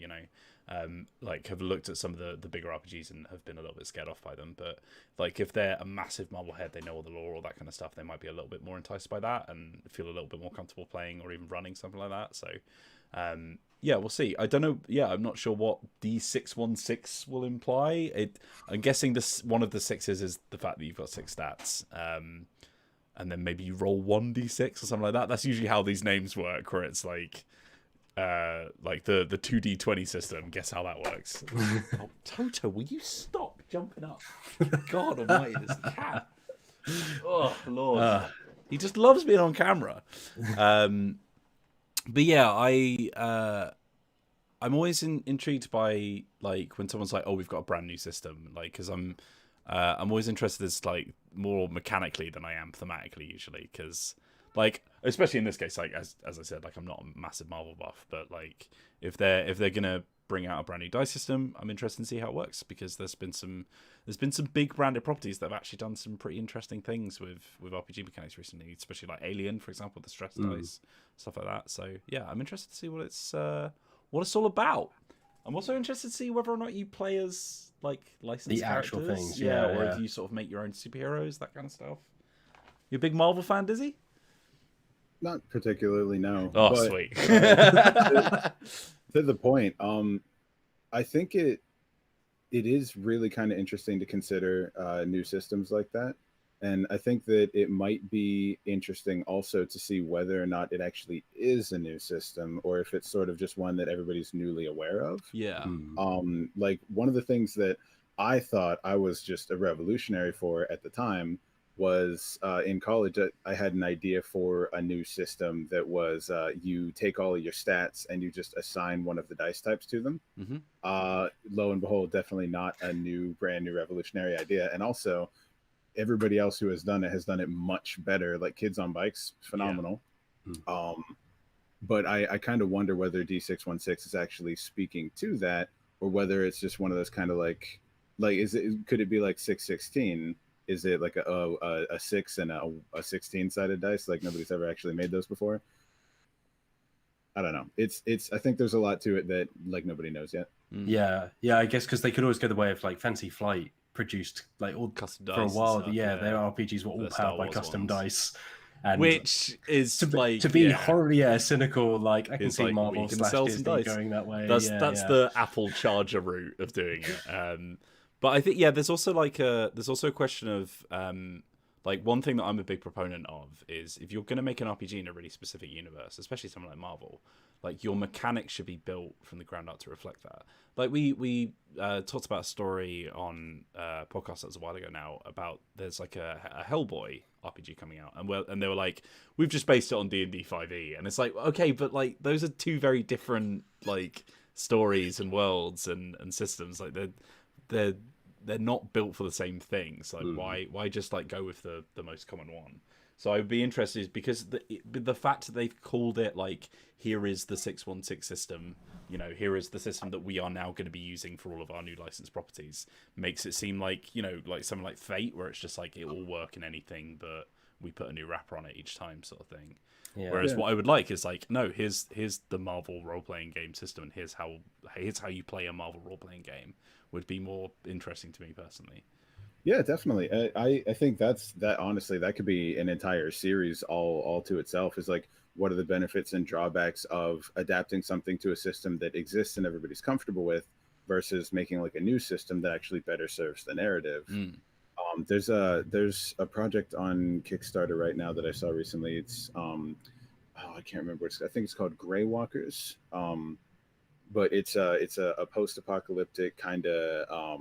like have looked at some of the bigger RPGs and have been a little bit scared off by them. But like if they're a massive Marvel head, they know all the lore, all that kind of stuff, they might be a little bit more enticed by that and feel a little bit more comfortable playing or even running something like that. So yeah, we'll see. I don't know. Yeah, I'm not sure what D616 will imply. I'm guessing one of the sixes is the fact that you've got 6 stats. And then maybe you roll 1d6 or something like that. That's usually how these names work, where it's like like the 2D20 system. Guess how that works? Oh, Toto, will you stop jumping up? God Almighty, this cat. Oh Lord, he just loves being on camera. But yeah, I'm always intrigued by like when someone's like, "Oh, we've got a brand new system," like because I'm always interested as like more mechanically than I am thematically usually, because like especially in this case, like as I said, like I'm not a massive Marvel buff, but like if they're gonna bring out a brand new dice system, I'm interested to see how it works, because there's been some big branded properties that have actually done some pretty interesting things with RPG mechanics recently, especially like Alien, for example, the stress dice, stuff like that. So yeah, I'm interested to see what it's all about. I'm also interested to see whether or not you play as like licensed the actual characters, things, or if you sort of make your own superheroes, that kind of stuff. You a big Marvel fan, Dizzy? Not particularly, no. Oh, but, sweet. To the point, I think it is really kind of interesting to consider new systems like that. And I think that it might be interesting also to see whether or not it actually is a new system, or if it's sort of just one that everybody's newly aware of. Yeah. Like one of the things that I thought I was just a revolutionary for at the time was in college. I had an idea for a new system that was you take all of your stats and you just assign one of the dice types to them. Lo and behold, definitely not a brand new revolutionary idea. And also, everybody else who has done it much better. Like Kids on Bikes, phenomenal. But I kind of wonder whether D616 is actually speaking to that, or whether it's just one of those kind of like could it be like 616? Is it like a 6 and a 16-sided dice? Like nobody's ever actually made those before. I don't know. It's. I think there's a lot to it that like nobody knows yet. Yeah. I guess because they could always go the way of like Fantasy Flight produced like all custom for a dice while. and stuff, Their RPGs were all powered by custom dice. And which is to be horribly cynical. Like I can see like, Marvel / Disney going that way. That's the Apple Charger route of doing it. But I think there's also a question of like one thing that I'm a big proponent of is if you're going to make an RPG in a really specific universe, especially something like Marvel, like your mechanics should be built from the ground up to reflect that. Like we talked about a story on a podcast that was a while ago now about there's like a Hellboy RPG coming out, and they were like, we've just based it on D&D 5e, and it's like, okay, but like those are two very different like stories and worlds and systems. Like they're not built for the same things. Like why just like go with the most common one? So I would be interested because the fact that they've called it like, here is the 616 system, here is the system that we are now going to be using for all of our new licensed properties, makes it seem like, like something like Fate, where it's just like it will work in anything, but we put a new wrapper on it each time, sort of thing. Whereas what I would like is like, no, here's the Marvel role-playing game system, and here's how you play a Marvel role-playing game, would be more interesting to me personally. Yeah, definitely. I think that honestly, that could be an entire series all to itself, is like, what are the benefits and drawbacks of adapting something to a system that exists and everybody's comfortable with versus making like a new system that actually better serves the narrative. There's a project on Kickstarter right now that I saw recently. It's I can't remember I think it's called Grey Walkers. But it's a post-apocalyptic kind of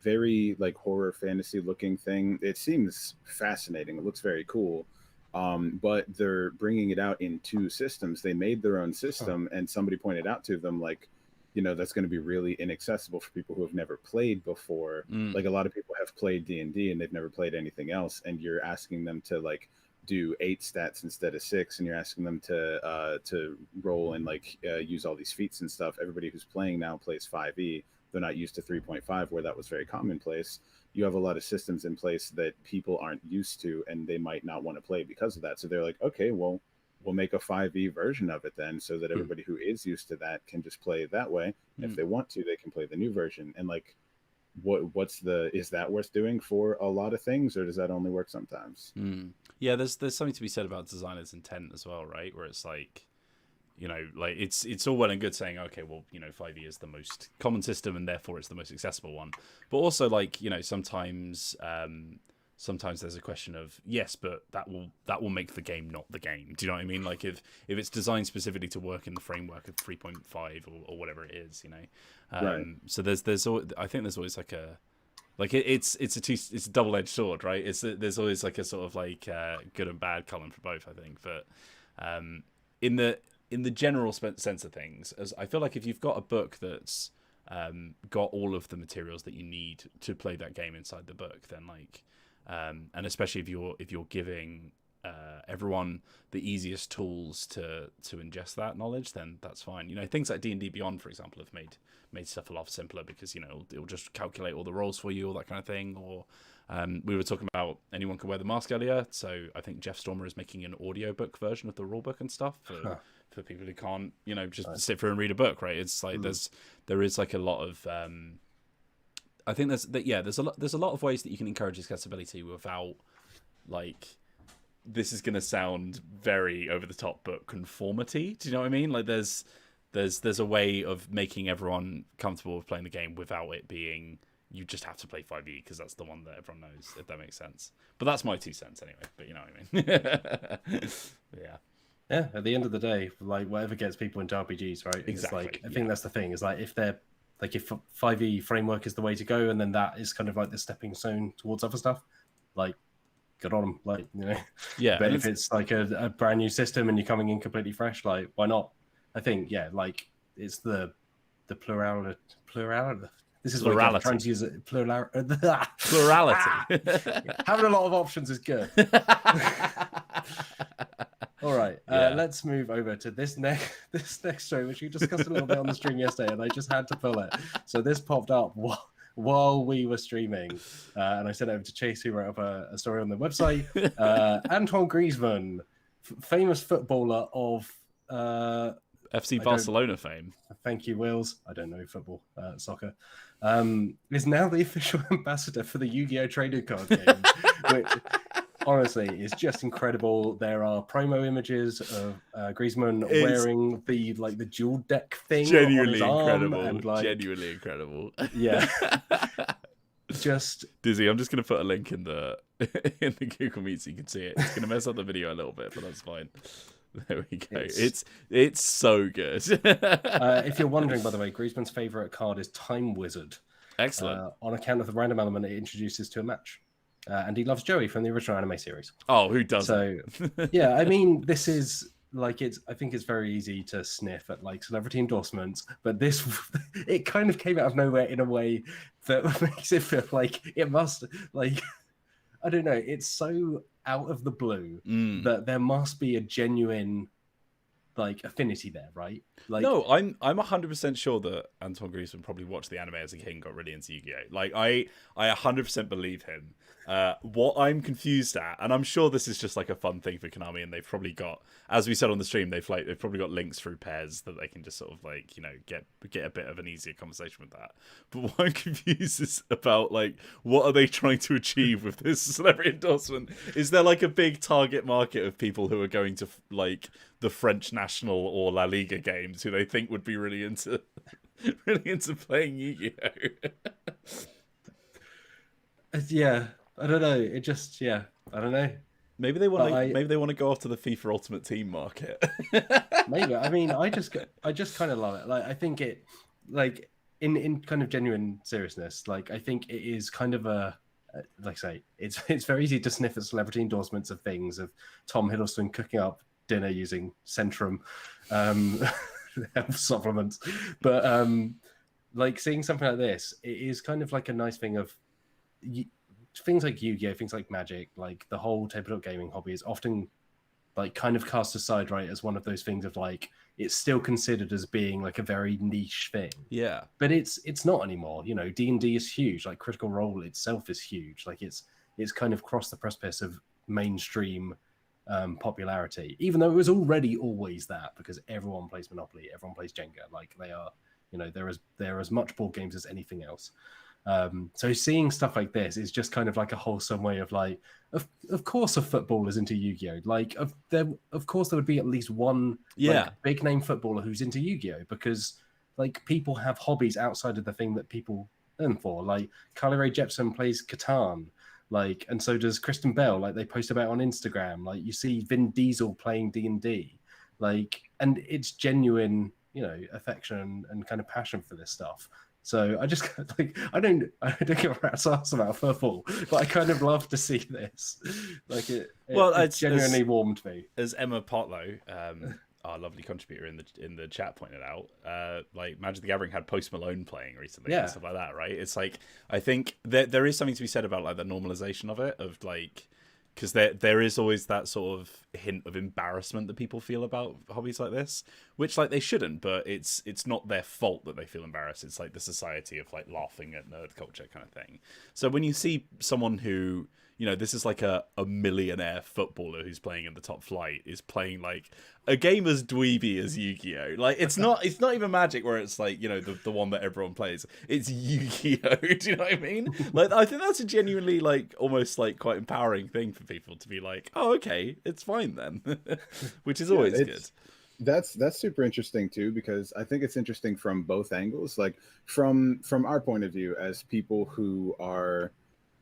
very like horror fantasy looking thing. It seems fascinating. It looks very cool. But they're bringing it out in 2 systems. They made their own system, and somebody pointed out to them like, that's going to be really inaccessible for people who have never played before. Like a lot of people have played D&D and they've never played anything else, and you're asking them to like do 8 stats instead of 6, and you're asking them to roll and like use all these feats and stuff. Everybody who's playing now plays 5e. They're not used to 3.5, where that was very commonplace. You have a lot of systems in place that people aren't used to, and they might not want to play because of that. So they're like, okay, well, we'll make a 5e version of it then, so that everybody who is used to that can just play it that way. If they want to, they can play the new version. And like, is that worth doing for a lot of things, or does that only work sometimes? Yeah, there's something to be said about designer's intent as well, right? Where it's like, like it's all well and good saying, okay, well, 5e is the most common system and therefore it's the most accessible one, but also like, sometimes sometimes there's a question of, yes, but that will make the game not the game. Do you know what I mean? Like if it's designed specifically to work in the framework of 3.5 or whatever it is, you know. Right. So I think there's always like a it's a double-edged sword, right? There's always like a sort of like good and bad column for both, I think. But in the general sense of things, as I feel like if you've got a book that's got all of the materials that you need to play that game inside the book, then like and especially if you're giving everyone the easiest tools to ingest that knowledge, then that's fine. You know, things like D&D Beyond, for example, have made stuff a lot simpler because, you know, it'll just calculate all the rolls for you, all that kind of thing. Or we were talking about Anyone Can Wear the Mask earlier, so I think Jeff Stormer is making an audiobook version of the rulebook and stuff for people who can't, you know, just sit through and read a book, right? It's like there is like a lot of I think there's a lot of ways that you can encourage accessibility without, like, this is going to sound very over the top, but conformity. Do you know what I mean? Like there's a way of making everyone comfortable with playing the game without it being, you just have to play 5e because that's the one that everyone knows, if that makes sense. But that's my 2 cents anyway, but you know what I mean. Yeah. Yeah, at the end of the day, like whatever gets people into RPGs, right? Exactly. It's like, I think that's the thing, is like if 5e framework is the way to go, and then that is kind of like the stepping stone towards other stuff, like good on them, like, you know. Yeah. But if it's like a brand new system and you're coming in completely fresh, like why not? I think, yeah, like it's the plurality. This is what I'm trying to use it. Plurality. Having a lot of options is good. All right, let's move over to this next show, which we discussed a little bit on the stream yesterday, and I just had to pull it. So this popped up while we were streaming, and I sent it over to Chase, who wrote up a story on the website. Antoine Griezmann, famous footballer of FC Barcelona fame. Thank you, Wills. I don't know football, soccer. Is now the official ambassador for the Yu-Gi-Oh! Trading card game, which honestly is just incredible. There are promo images of Griezmann wearing the dual deck thing. Genuinely on his arm, incredible. and like, Genuinely incredible. Yeah. Just Dizzy, I'm just gonna put a link in the Google Meet so you can see it. It's gonna mess up the video a little bit, but that's fine. There we go. It's so good. If you're wondering, by the way, Griezmann's favorite card is Time Wizard. Excellent. On account of the random element it introduces to a match. And he loves Joey from the original anime series. Oh, who doesn't? So, yeah, I mean, this is like, I think it's very easy to sniff at like celebrity endorsements, but this, it kind of came out of nowhere in a way that makes it feel like it must, like, I don't know, it's so out of the blue that there must be a genuine like affinity there, right? Like, no, I'm 100% sure that Antoine Griezmann probably watched the anime as a kid and got really into Yu-Gi-Oh! Like I 100% believe him. What I'm confused at, and I'm sure this is just like a fun thing for Konami, and they've probably got, as we said on the stream, they've probably got links through pairs that they can just sort of like, you know, get a bit of an easier conversation with that. But what I'm confused is about like, what are they trying to achieve with this celebrity endorsement? Is there like a big target market of people who are going to like the French national or La Liga games who they think would be really into playing Yu-Gi-Oh? Yeah, I don't know. It just, yeah, I don't know. Maybe they want to go after the FIFA Ultimate Team market. Maybe. I mean, I just kind of love it. Like, I think it, like, in kind of genuine seriousness, like, I think it is kind of a, like I say, it's very easy to sniff at celebrity endorsements of things, of Tom Hiddleston cooking up dinner using Centrum health supplements, but like seeing something like this, it is kind of like a nice thing of things like Yu-Gi-Oh, things like Magic, like the whole tabletop gaming hobby is often like kind of cast aside, right, as one of those things of like, it's still considered as being like a very niche thing. Yeah, but it's not anymore. You know, D&D is huge. Like Critical Role itself is huge. Like it's kind of crossed the precipice of mainstream popularity, even though it was already always that, because everyone plays Monopoly, everyone plays Jenga. Like they are, you know, they're as much board games as anything else. So seeing stuff like this is just kind of like a wholesome way of like, of course a footballer's into Yu-Gi-Oh! Like of course there would be at least one like, big name footballer who's into Yu-Gi-Oh! Because like people have hobbies outside of the thing that people earn for. Like Kylie Rae Jepsen plays Catan. Like, and so does Kristen Bell. Like, they post about it on Instagram. Like, you see Vin Diesel playing D&D. Like, and it's genuine, you know, affection and kind of passion for this stuff. So I just like I don't give a rat's ass about football, but I kind of love to see this. Like it genuinely warmed me. As Emma Potlow, our lovely contributor in the chat pointed out, like Magic the Gathering had Post Malone playing recently and stuff like that, right? It's like I think there is something to be said about like the normalization of it, of like, because there is always that sort of hint of embarrassment that people feel about hobbies like this, which like they shouldn't, but it's not their fault that they feel embarrassed. It's like the society of like laughing at nerd culture kind of thing. So when you see someone who, you know, this is like a millionaire footballer who's playing in the top flight is playing like a game as dweeby as Yu-Gi-Oh! Like it's not even Magic where it's like, you know, the one that everyone plays. It's Yu-Gi-Oh! Do you know what I mean? Like I think that's a genuinely like almost like quite empowering thing for people to be like, oh, okay, it's fine then, which is always good. That's super interesting too, because I think it's interesting from both angles. Like from our point of view as people who are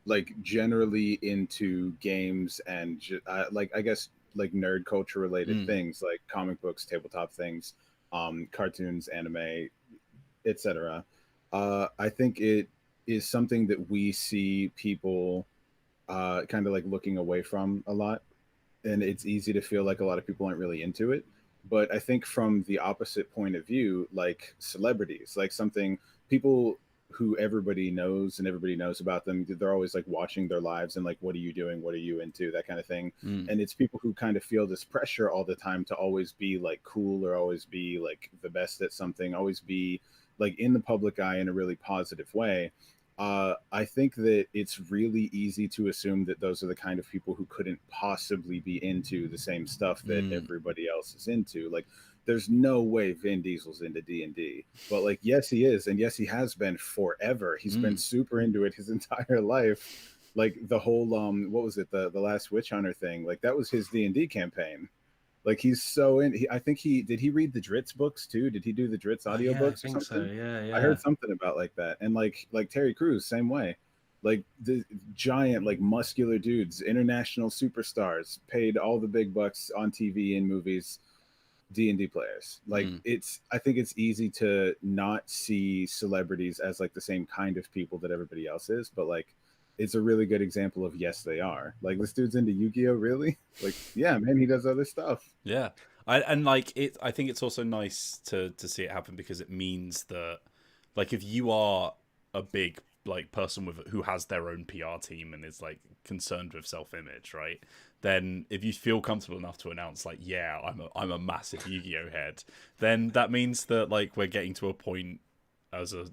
like generally into games and like I guess like nerd culture related things like comic books, tabletop things, cartoons, anime, etc. I think it is something that we see people kind of like looking away from a lot, and it's easy to feel like a lot of people aren't really into it. But I think from the opposite point of view, like celebrities, like something people who everybody knows and everybody knows about them, they're always like watching their lives and like, what are you doing, what are you into, that kind of thing. And it's people who kind of feel this pressure all the time to always be like cool or always be like the best at something, always be like in the public eye in a really positive way. I think that it's really easy to assume that those are the kind of people who couldn't possibly be into the same stuff that everybody else is into. Like there's no way Vin Diesel's into D&D, but like, yes, he is. And yes, he has been forever. He's been super into it his entire life. Like the whole, what was it? The last Witch Hunter thing. Like that was his D&D campaign. Like he's so in, I think did he read the Dritz books too? Did he do the Dritz audiobooks or something? So. Yeah. I heard something about like that. And like Terry Crews, same way. Like the giant, like muscular dudes, international superstars, paid all the big bucks on TV and movies, D&D players. Like I think it's easy to not see celebrities as like the same kind of people that everybody else is, but like it's a really good example of yes, they are. Like this dude's into Yu-Gi-Oh! Really? Like, yeah, man, he does other stuff. Yeah. I think it's also nice to see it happen because it means that like if you are a big like person who has their own PR team and is like concerned with self-image, right? Then if you feel comfortable enough to announce like, yeah, I'm a massive Yu-Gi-Oh! Head, then that means that like we're getting to a point as a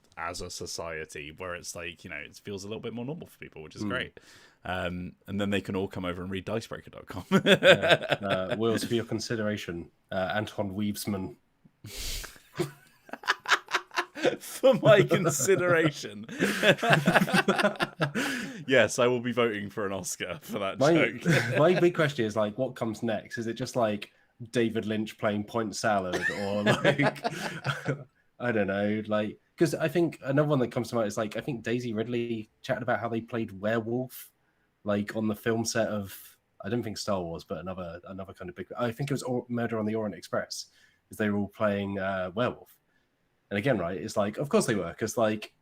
society where it's like, you know, it feels a little bit more normal for people, which is great. And then they can all come over and read Dicebreaker.com. Wills, for your consideration, ANTOINE WEEBZMAN. For my consideration. Yes, I will be voting for an Oscar for that joke. My big question is like, what comes next? Is it just like David Lynch playing point salad, or like I don't know, like, because I think another one that comes to mind is like I think Daisy Ridley chatted about how they played werewolf, like on the film set of, I don't think Star Wars, but another kind of big, I think it was Murder on the Orient Express, because they were all playing werewolf. And again, right, it's like, of course they were, because like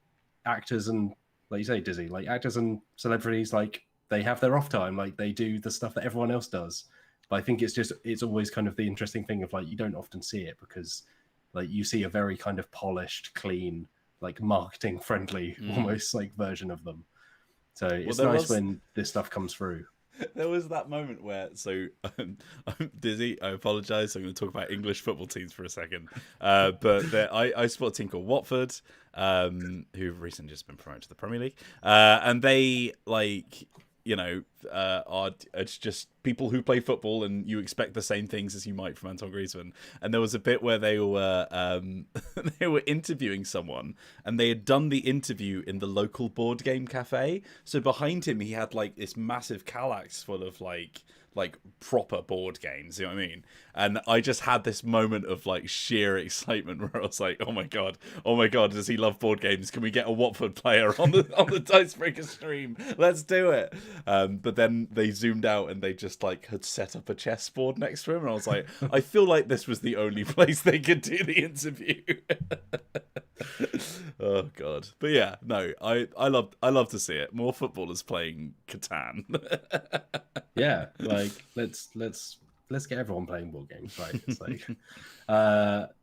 actors and, like you say, Dizzy, like actors and celebrities, like they have their off time, like they do the stuff that everyone else does. But I think it's always kind of the interesting thing of like, you don't often see it because like you see a very kind of polished, clean, like marketing friendly, almost like version of them. So it's nice when this stuff comes through. There was that moment where, so I'm Dizzy, I apologise, I'm going to talk about English football teams for a second. But I support a team called Watford, who've recently just been promoted to the Premier League. And they, like, you know, it's just people who play football, and you expect the same things as you might from Antoine Griezmann. And there was a bit where they were they were interviewing someone, and they had done the interview in the local board game cafe. So behind him, he had like this massive Kallax full of like proper board games, you know what I mean? And I just had this moment of like sheer excitement where I was like, oh my god, does he love board games? Can we get a Watford player on the Dicebreaker stream? Let's do it. But then they zoomed out and they just like had set up a chessboard next to him, and I was like, I feel like this was the only place they could do the interview. Oh god. But yeah, no, I love to see it. More footballers playing Catan. Yeah, like let's get everyone playing board games, right? It's like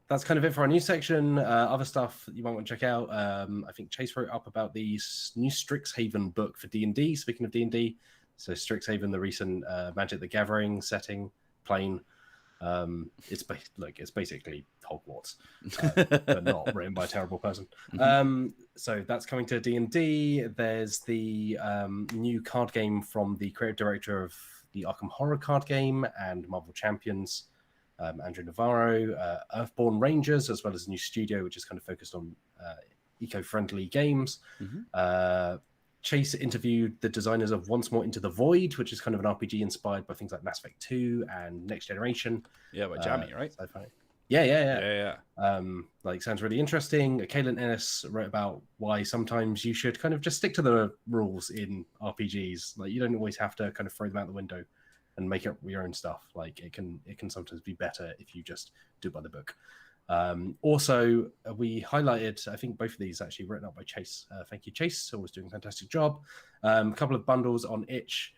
that's kind of it for our news section. Other stuff that you might want to check out. I think Chase wrote up about the new Strixhaven book for D&D. Speaking of D&D, so Strixhaven, the recent Magic the Gathering setting, plane. It's basically Hogwarts, but not written by a terrible person. So that's coming to D&D. There's the new card game from the creative director of the Arkham Horror card game and Marvel Champions, Andrew Navarro, Earthborn Rangers, as well as a new studio which is kind of focused on eco-friendly games. Chase interviewed the designers of Once More Into the Void, which is kind of an RPG inspired by things like Mass Effect 2 and Next Generation. Yeah, by Jamie, right? Sci-fi. Yeah. Sounds really interesting. Kaylin Ennis wrote about why sometimes you should kind of just stick to the rules in RPGs. Like, you don't always have to kind of throw them out the window and make up your own stuff. Like, it can sometimes be better if you just do it by the book. Also, we highlighted, I think both of these actually written up by Chase. Thank you, Chase. Always doing a fantastic job. A couple of bundles on itch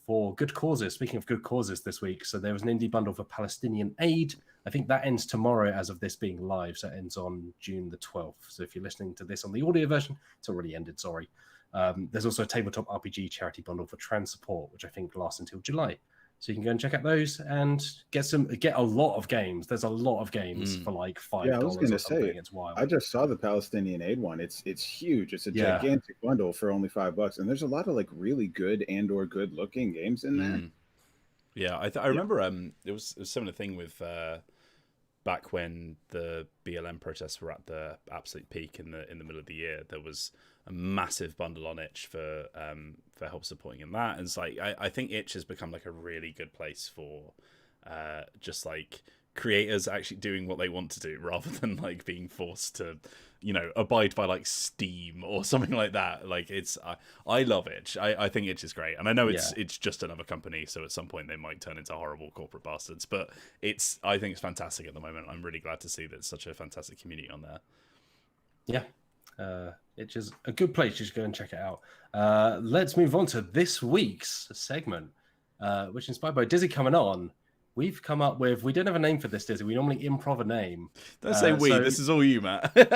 for good causes. Speaking of good causes this week, so there was an indie bundle for Palestinian aid. I think that ends tomorrow as of this being live, so it ends on June the 12th. So if you're listening to this on the audio version, it's already ended, sorry. There's also a tabletop RPG charity bundle for trans support, which I think lasts until July. So you can go and check out those and get a lot of games. There's a lot of games for like $5. Yeah, I was going to say, it's wild. I just saw the Palestinian aid one. It's huge. It's a gigantic bundle for only $5, and there's a lot of like really good and/or good looking games in there. Yeah, I remember it was a similar thing with back when the BLM protests were at the absolute peak in the middle of the year. There was a massive bundle on itch for help supporting in that. And it's like I think itch has become like a really good place for just like creators actually doing what they want to do rather than like being forced to, you know, abide by like Steam or something like that. Like it's I love itch. I think itch is great, and I know it's just another company, so at some point they might turn into horrible corporate bastards, but I think it's fantastic at the moment. I'm really glad to see that it's such a fantastic community on there. Itch is a good place. Just go and check it out. Let's move on to this week's segment, which is inspired by Dizzy coming on. We've come up with, we don't have a name for this, Dizzy. We normally improv a name. Don't say we. This is all you, Matt. Okay.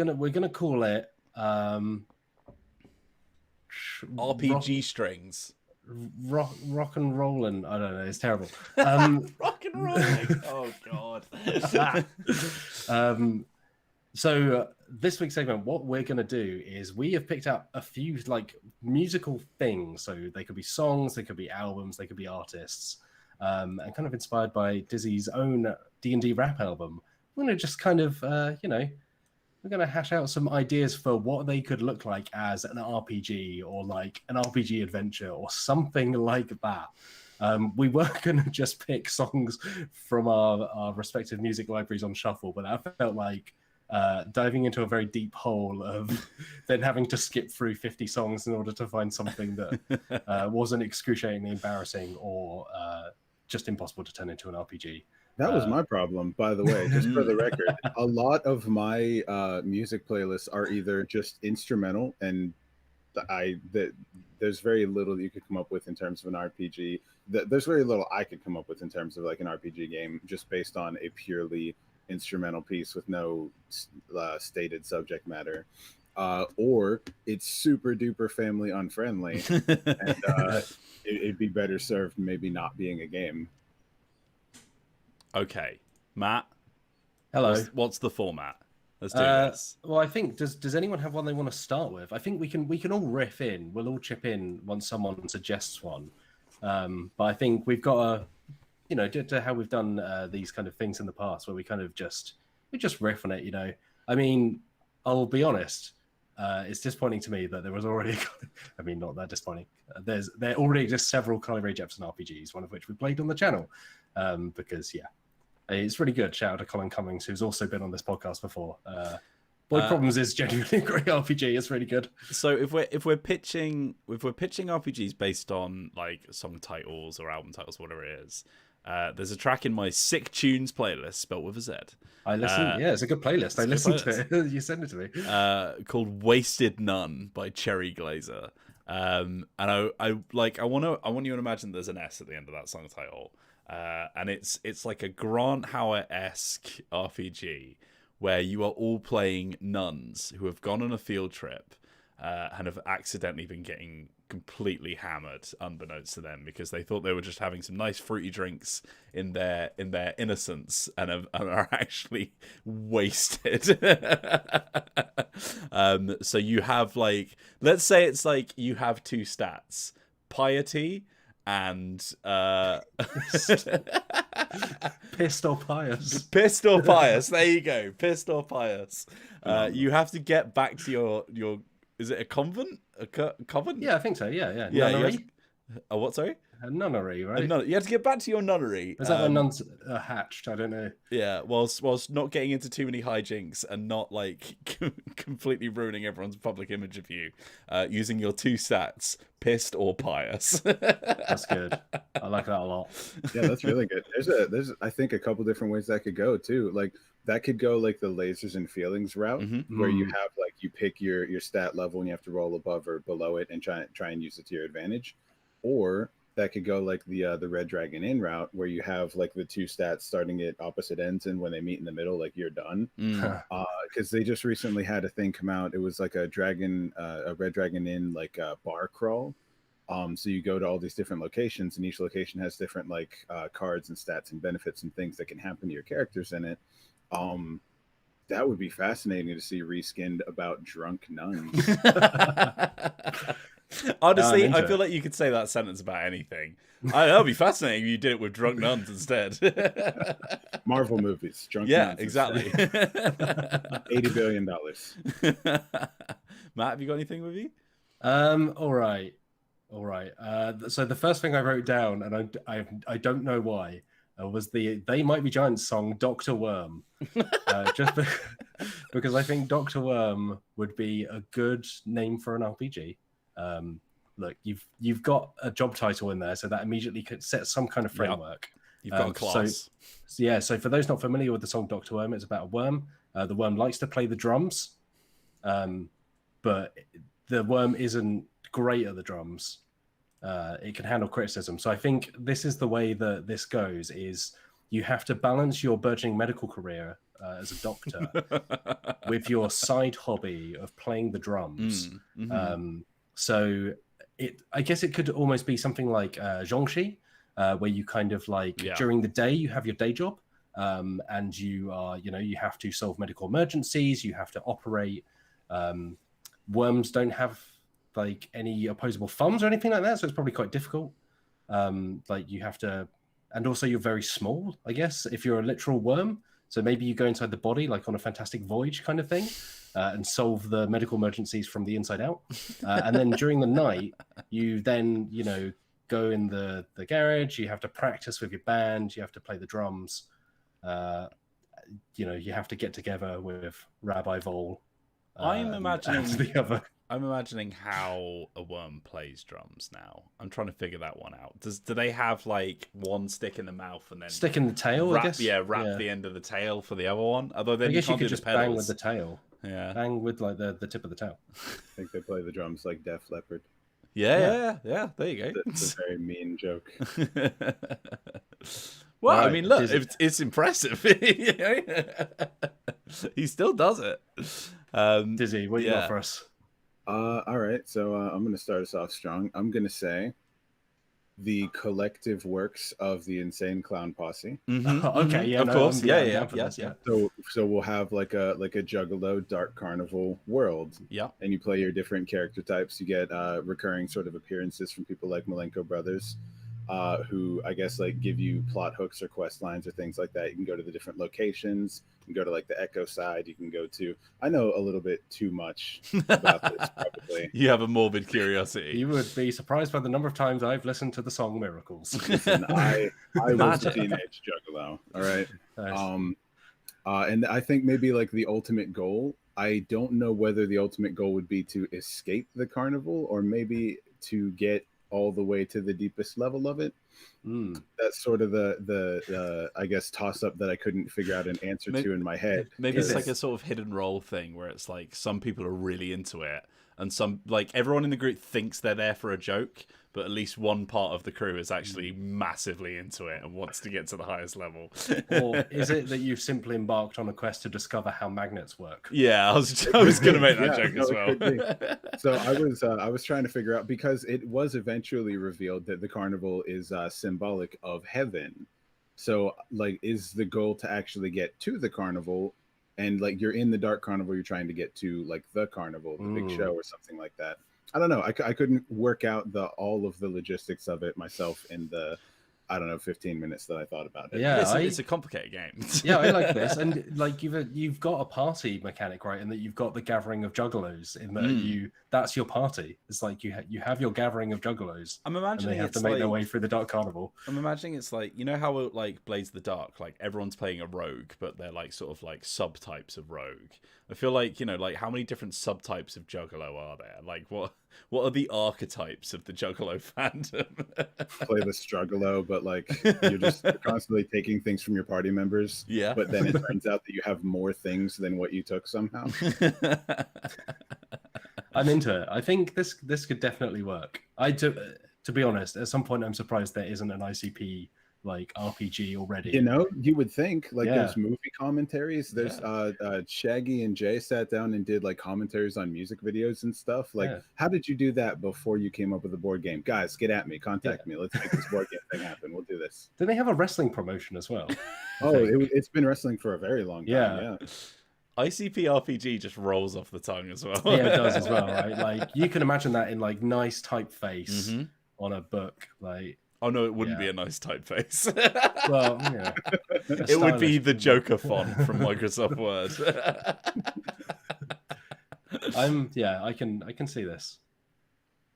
We're gonna call it RPG strings. Rock and rollin'. I don't know. It's terrible. Rock and rolling. Oh god. So this week's segment, what we're going to do is we have picked out a few like musical things. So they could be songs, they could be albums, they could be artists, and kind of inspired by Dizzy's own D&D rap album. We're going to just kind of, we're going to hash out some ideas for what they could look like as an RPG or like an RPG adventure or something like that. We were going to just pick songs from our respective music libraries on shuffle, but that felt like diving into a very deep hole of then having to skip through 50 songs in order to find something that wasn't excruciatingly embarrassing or just impossible to turn into an RPG. That was my problem, by the way, just for the record. A lot of my music playlists are either just instrumental, and there's very little you could come up with in terms of an RPG. There's very little I could come up with in terms of like an RPG game just based on a purely instrumental piece with no stated subject matter, or it's super duper family unfriendly, and it'd be better served maybe not being a game. Okay, Matt. Hello. What's the format? Let's do this. Well, I think does anyone have one they want to start with? I think we can all riff in. We'll all chip in once someone suggests one. But I think we've got to how we've done these kind of things in the past, where we kind of just riff on it. I mean, I'll be honest. It's disappointing to me that there was already. I mean, not that disappointing. There already just several Colin Jepsen RPGs, one of which we played on the channel, because it's really good. Shout out to Colin Cummings, who's also been on this podcast before. Void Problems is genuinely a great RPG. It's really good. So if we're pitching RPGs based on like song titles or album titles, whatever it is, there's a track in my Sick Tunes playlist, spelled with a Z. I listened. Yeah, it's a good playlist. I listened to it. You sent it to me. Called "Wasted None" by Cherry Glazer. And I want you to imagine there's an S at the end of that song title. And it's like a Grant Howe-esque RPG where you are all playing nuns who have gone on a field trip and have accidentally been getting completely hammered unbeknownst to them, because they thought they were just having some nice fruity drinks in their innocence and are actually wasted. So you have, like, let's say it's like you have two stats: piety and pissed or pious. Pissed or pious. There you go. Pissed or pious. You have to get back to your. Is it a convent? A convent? Yeah, I think so. Yeah. Nunnery? A what? Sorry. A nunnery, right? You have to get back to your nunnery. Is that when nuns are hatched? I don't know. Yeah, whilst not getting into too many hijinks and not like completely ruining everyone's public image of you, using your two stats, pissed or pious. That's good. I like that a lot. Yeah, that's really good. There's I think a couple different ways that could go too. Like that could go like the lasers and feelings route, where you have like you pick your stat level and you have to roll above or below it and try and use it to your advantage, or that could go like the Red Dragon Inn route, where you have like the two stats starting at opposite ends, and when they meet in the middle, like you're done. Because they just recently had a thing come out. It was like a Red Dragon Inn like bar crawl. So you go to all these different locations, and each location has different like cards and stats and benefits and things that can happen to your characters in it. That would be fascinating to see reskinned about drunk nuns. Honestly, I feel like you could say that sentence about anything. That would be fascinating if you did it with drunk nuns instead. Marvel movies, drunk nuns. Yeah, exactly. $80 billion. Matt, have you got anything with you? All right. So the first thing I wrote down, and I don't know why, was the They Might Be Giants song Dr. Worm. Just because I think Dr. Worm would be a good name for an RPG. Look, you've got a job title in there, so that immediately could set some kind of framework. Yep. You've got a class. So for those not familiar with the song Dr. Worm, it's about a worm. The worm likes to play the drums, but the worm isn't great at the drums. It can handle criticism. So I think this is the way that this goes, is you have to balance your burgeoning medical career as a doctor with your side hobby of playing the drums. So I guess it could almost be something like Zhongxi, where you kind of like during the day you have your day job, and you are, you have to solve medical emergencies, you have to operate. Worms don't have like any opposable thumbs or anything like that, so it's probably quite difficult. Like you have to, and also you're very small, I guess, if you're a literal worm. So maybe you go inside the body, like on a Fantastic Voyage kind of thing, and solve the medical emergencies from the inside out. And then during the night, you then, go in the garage, you have to practice with your band, you have to play the drums. You have to get together with Rabbi Vol. I'm imagining how a worm plays drums now. I'm trying to figure that one out. Do they have like one stick in the mouth and then stick in the tail? I guess. Wrap the end of the tail for the other one. Although then I guess you could just bang with the the tail. Yeah, bang with like the tip of the tail. I think they play the drums like Def Leppard. Yeah. There you go. It's a very mean joke. Well, right, I mean, look, it's impressive. He still does it. Dizzy, what you got for us? All right, so I'm going to start us off strong. I'm going to say the collective works of the Insane Clown Posse. Okay, yeah, of course, yeah. So we'll have like a Juggalo Dark Carnival world. Yeah, and you play your different character types. You get recurring sort of appearances from people like Malenko Brothers, who I guess like give you plot hooks or quest lines or things like that. You can go to the different locations. You can go to like the Echo side. You can go to. I know a little bit too much about this, probably. You have a morbid curiosity. You would be surprised by the number of times I've listened to the song Miracles. Listen, I was a teenage Juggalo. All right. Nice. And I think maybe like the ultimate goal. I don't know whether the ultimate goal would be to escape the carnival or maybe to get all the way to the deepest level of it. That's sort of the I guess toss up that I couldn't figure out an answer to in my head. Maybe it's like a sort of hidden role thing where it's like some people are really into it and some, like, everyone in the group thinks they're there for a joke, but at least one part of the crew is actually massively into it and wants to get to the highest level. Or is it that you've simply embarked on a quest to discover how magnets work? Yeah, I was going to make that joke as well. So I was trying to figure out, because it was eventually revealed that the carnival is symbolic of heaven. So like, is the goal to actually get to the carnival? And like, you're in the Dark Carnival, you're trying to get to like the carnival, the big show or something like that. I don't know. I couldn't work out all of the logistics of it myself in the, I don't know, 15 minutes that I thought about it. Yeah, it's a complicated game. Yeah, I like this. And like, you've got a party mechanic, right? In that you've got the gathering of juggalos, in that that's your party. It's like you have your gathering of juggalos. I'm imagining and they have to make their way through the Dark Carnival. I'm imagining it's like, you know how like Blades of the Dark, like everyone's playing a rogue, but they're like sort of like subtypes of rogue. I feel like, you know, like how many different subtypes of juggalo are there? Like what are the archetypes of the juggalo fandom? Play the struggalo, but like you're constantly taking things from your party members. Yeah. But then it turns out that you have more things than what you took somehow. I'm into it. I think this could definitely work. To be honest, at some point I'm surprised there isn't an ICP like RPG already. You know, you would think like there's movie commentaries. There's Shaggy and Jay sat down and did like commentaries on music videos and stuff. Like, how did you do that before you came up with a board game? Guys, get at me, contact me. Let's make this board game thing happen. We'll do this. Do they have a wrestling promotion as well? It's been wrestling for a very long time. Yeah. ICP RPG just rolls off the tongue as well. Yeah, it does as well, right? Like you can imagine that in like nice typeface on a book, like. Oh no, it wouldn't be a nice typeface. Well, yeah. It would be the Joker font from Microsoft Word. I can see this.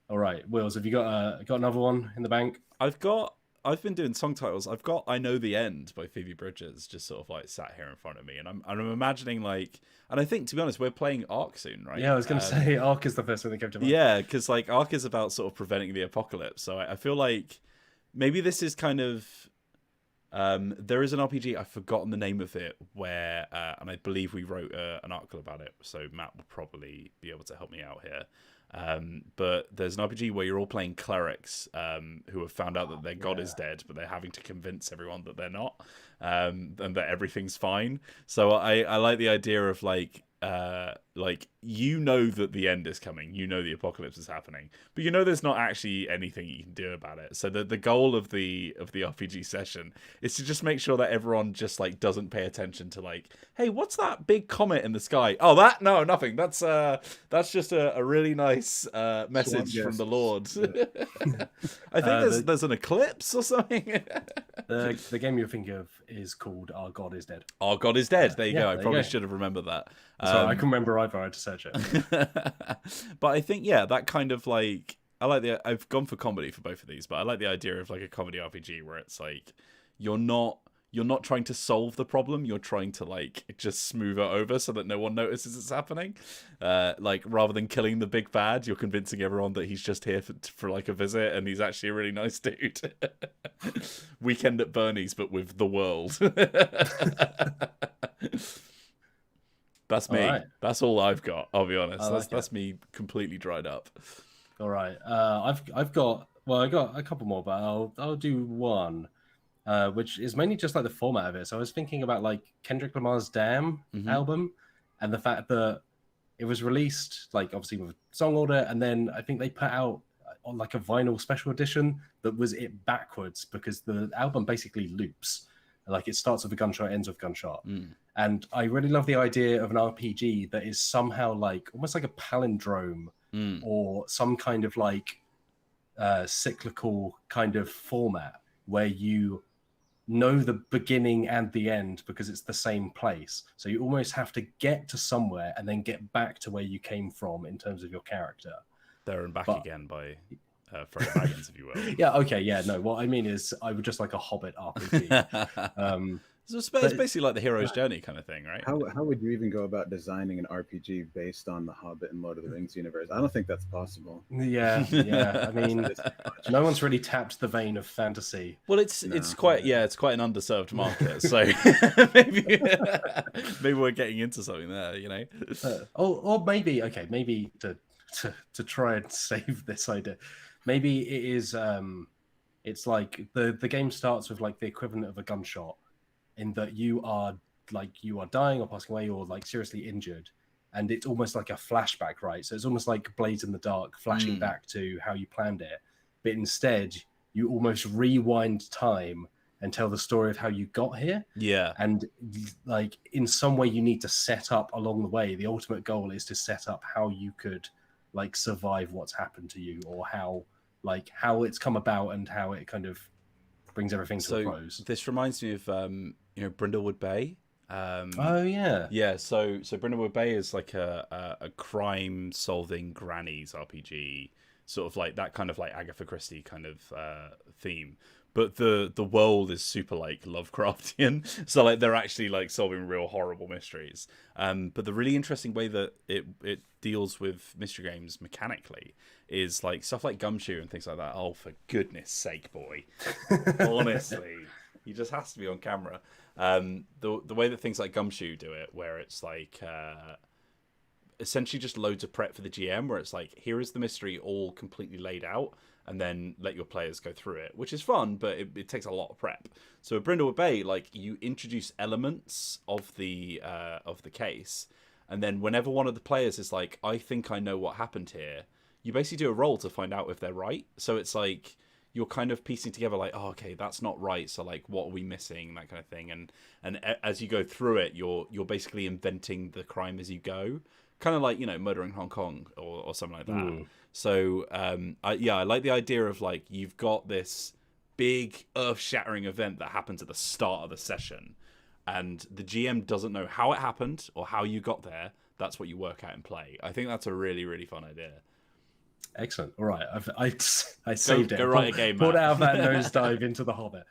All right, Wills, have you got another one in the bank? I've been doing song titles. I've got "I Know the End" by Phoebe Bridgers just sort of like sat here in front of me, and I'm imagining like, and I think, to be honest, we're playing Ark soon, right? Yeah, I was going to say Ark is the first thing that came to mind. Yeah, because like Ark is about sort of preventing the apocalypse, so I feel like maybe this is kind of there is an RPG, I've forgotten the name of it, where and I believe we wrote an article about it, so Matt will probably be able to help me out here. But there's an RPG where you're all playing clerics who have found out that their god is dead, but they're having to convince everyone that they're not, and that everything's fine. So I like the idea of like you know that the end is coming, you know the apocalypse is happening, but you know there's not actually anything you can do about it. So the goal of the RPG session is to just make sure that everyone just like doesn't pay attention to like, hey, what's that big comet in the sky? Oh, no, nothing. That's just a really nice message from the Lord. I think there's an eclipse or something. The game you're thinking of is called Our God is Dead. Our God is Dead. There you go. I probably should have remembered that. Sorry, I can remember either. I had to search it. But I think, that kind of like, I've gone for comedy for both of these, but I like the idea of like a comedy RPG where it's like you're not trying to solve the problem, you're trying to like just smooth it over so that no one notices it's happening. Like rather than killing the big bad, you're convincing everyone that he's just here for like a visit and he's actually a really nice dude. Weekend at Bernie's, but with the world. That's me. Right. That's all I've got. I'll be honest. That's me completely dried up. All right. I got a couple more, but I'll do one, which is mainly just like the format of it. So I was thinking about like Kendrick Lamar's Damn album, and the fact that it was released like obviously with song order, and then I think they put out on like a vinyl special edition that was it backwards, because the album basically loops. Like it starts with a gunshot, ends with gunshot. And I really love the idea of an RPG that is somehow like almost like a palindrome or some kind of like cyclical kind of format where you know the beginning and the end because it's the same place. So you almost have to get to somewhere and then get back to where you came from in terms of your character. There and Back Again by Fred Baggins, if you will. Yeah, okay, yeah, no. What I mean is I would just like a Hobbit RPG. So it's basically like the hero's journey kind of thing, right? How would you even go about designing an RPG based on the Hobbit and Lord of the Rings universe? I don't think that's possible. Yeah. I mean, no one's really tapped the vein of fantasy. Well, it's quite an underserved market. So maybe we're getting into something there, you know. Or maybe to try and save this idea, maybe it is. It's like the game starts with like the equivalent of a gunshot, in that you are dying or passing away or like seriously injured, and it's almost like a flashback, right? So it's almost like Blades in the Dark flashing back to how you planned it, but instead you almost rewind time and tell the story of how you got here. Yeah. And like in some way you need to set up along the way. The ultimate goal is to set up how you could like survive what's happened to you, or how it's come about and how it kind of brings everything to a close. This reminds me of Brindlewood Bay. Oh yeah. Yeah, so Brindlewood Bay is like a crime solving grannies RPG, sort of like that kind of like Agatha Christie kind of theme. But the world is super like Lovecraftian, so like they're actually like solving real horrible mysteries. But the really interesting way that it deals with mystery games mechanically is like stuff like Gumshoe and things like that. Oh, for goodness sake, boy! Honestly, he just has to be on camera. The way that things like Gumshoe do it, where it's like essentially just loads of prep for the GM, where it's like, here is the mystery all completely laid out, and then let your players go through it, which is fun, but it takes a lot of prep. So at Brindlewood Bay, like you introduce elements of the case, and then whenever one of the players is like, I think I know what happened here, you basically do a roll to find out if they're right. So it's like you're kind of piecing together like, oh, okay, that's not right. So like, what are we missing? That kind of thing. And as you go through it, you're basically inventing the crime as you go. Kind of like, Murder in Hong Kong or something like that. So, I like the idea of like, you've got this big earth-shattering event that happens at the start of the session, and the GM doesn't know how it happened or how you got there. That's what you work out and play. I think that's a really, really fun idea. Excellent. All right. I saved it. Go write a game, Pulled out of that nosedive into the Hobbit.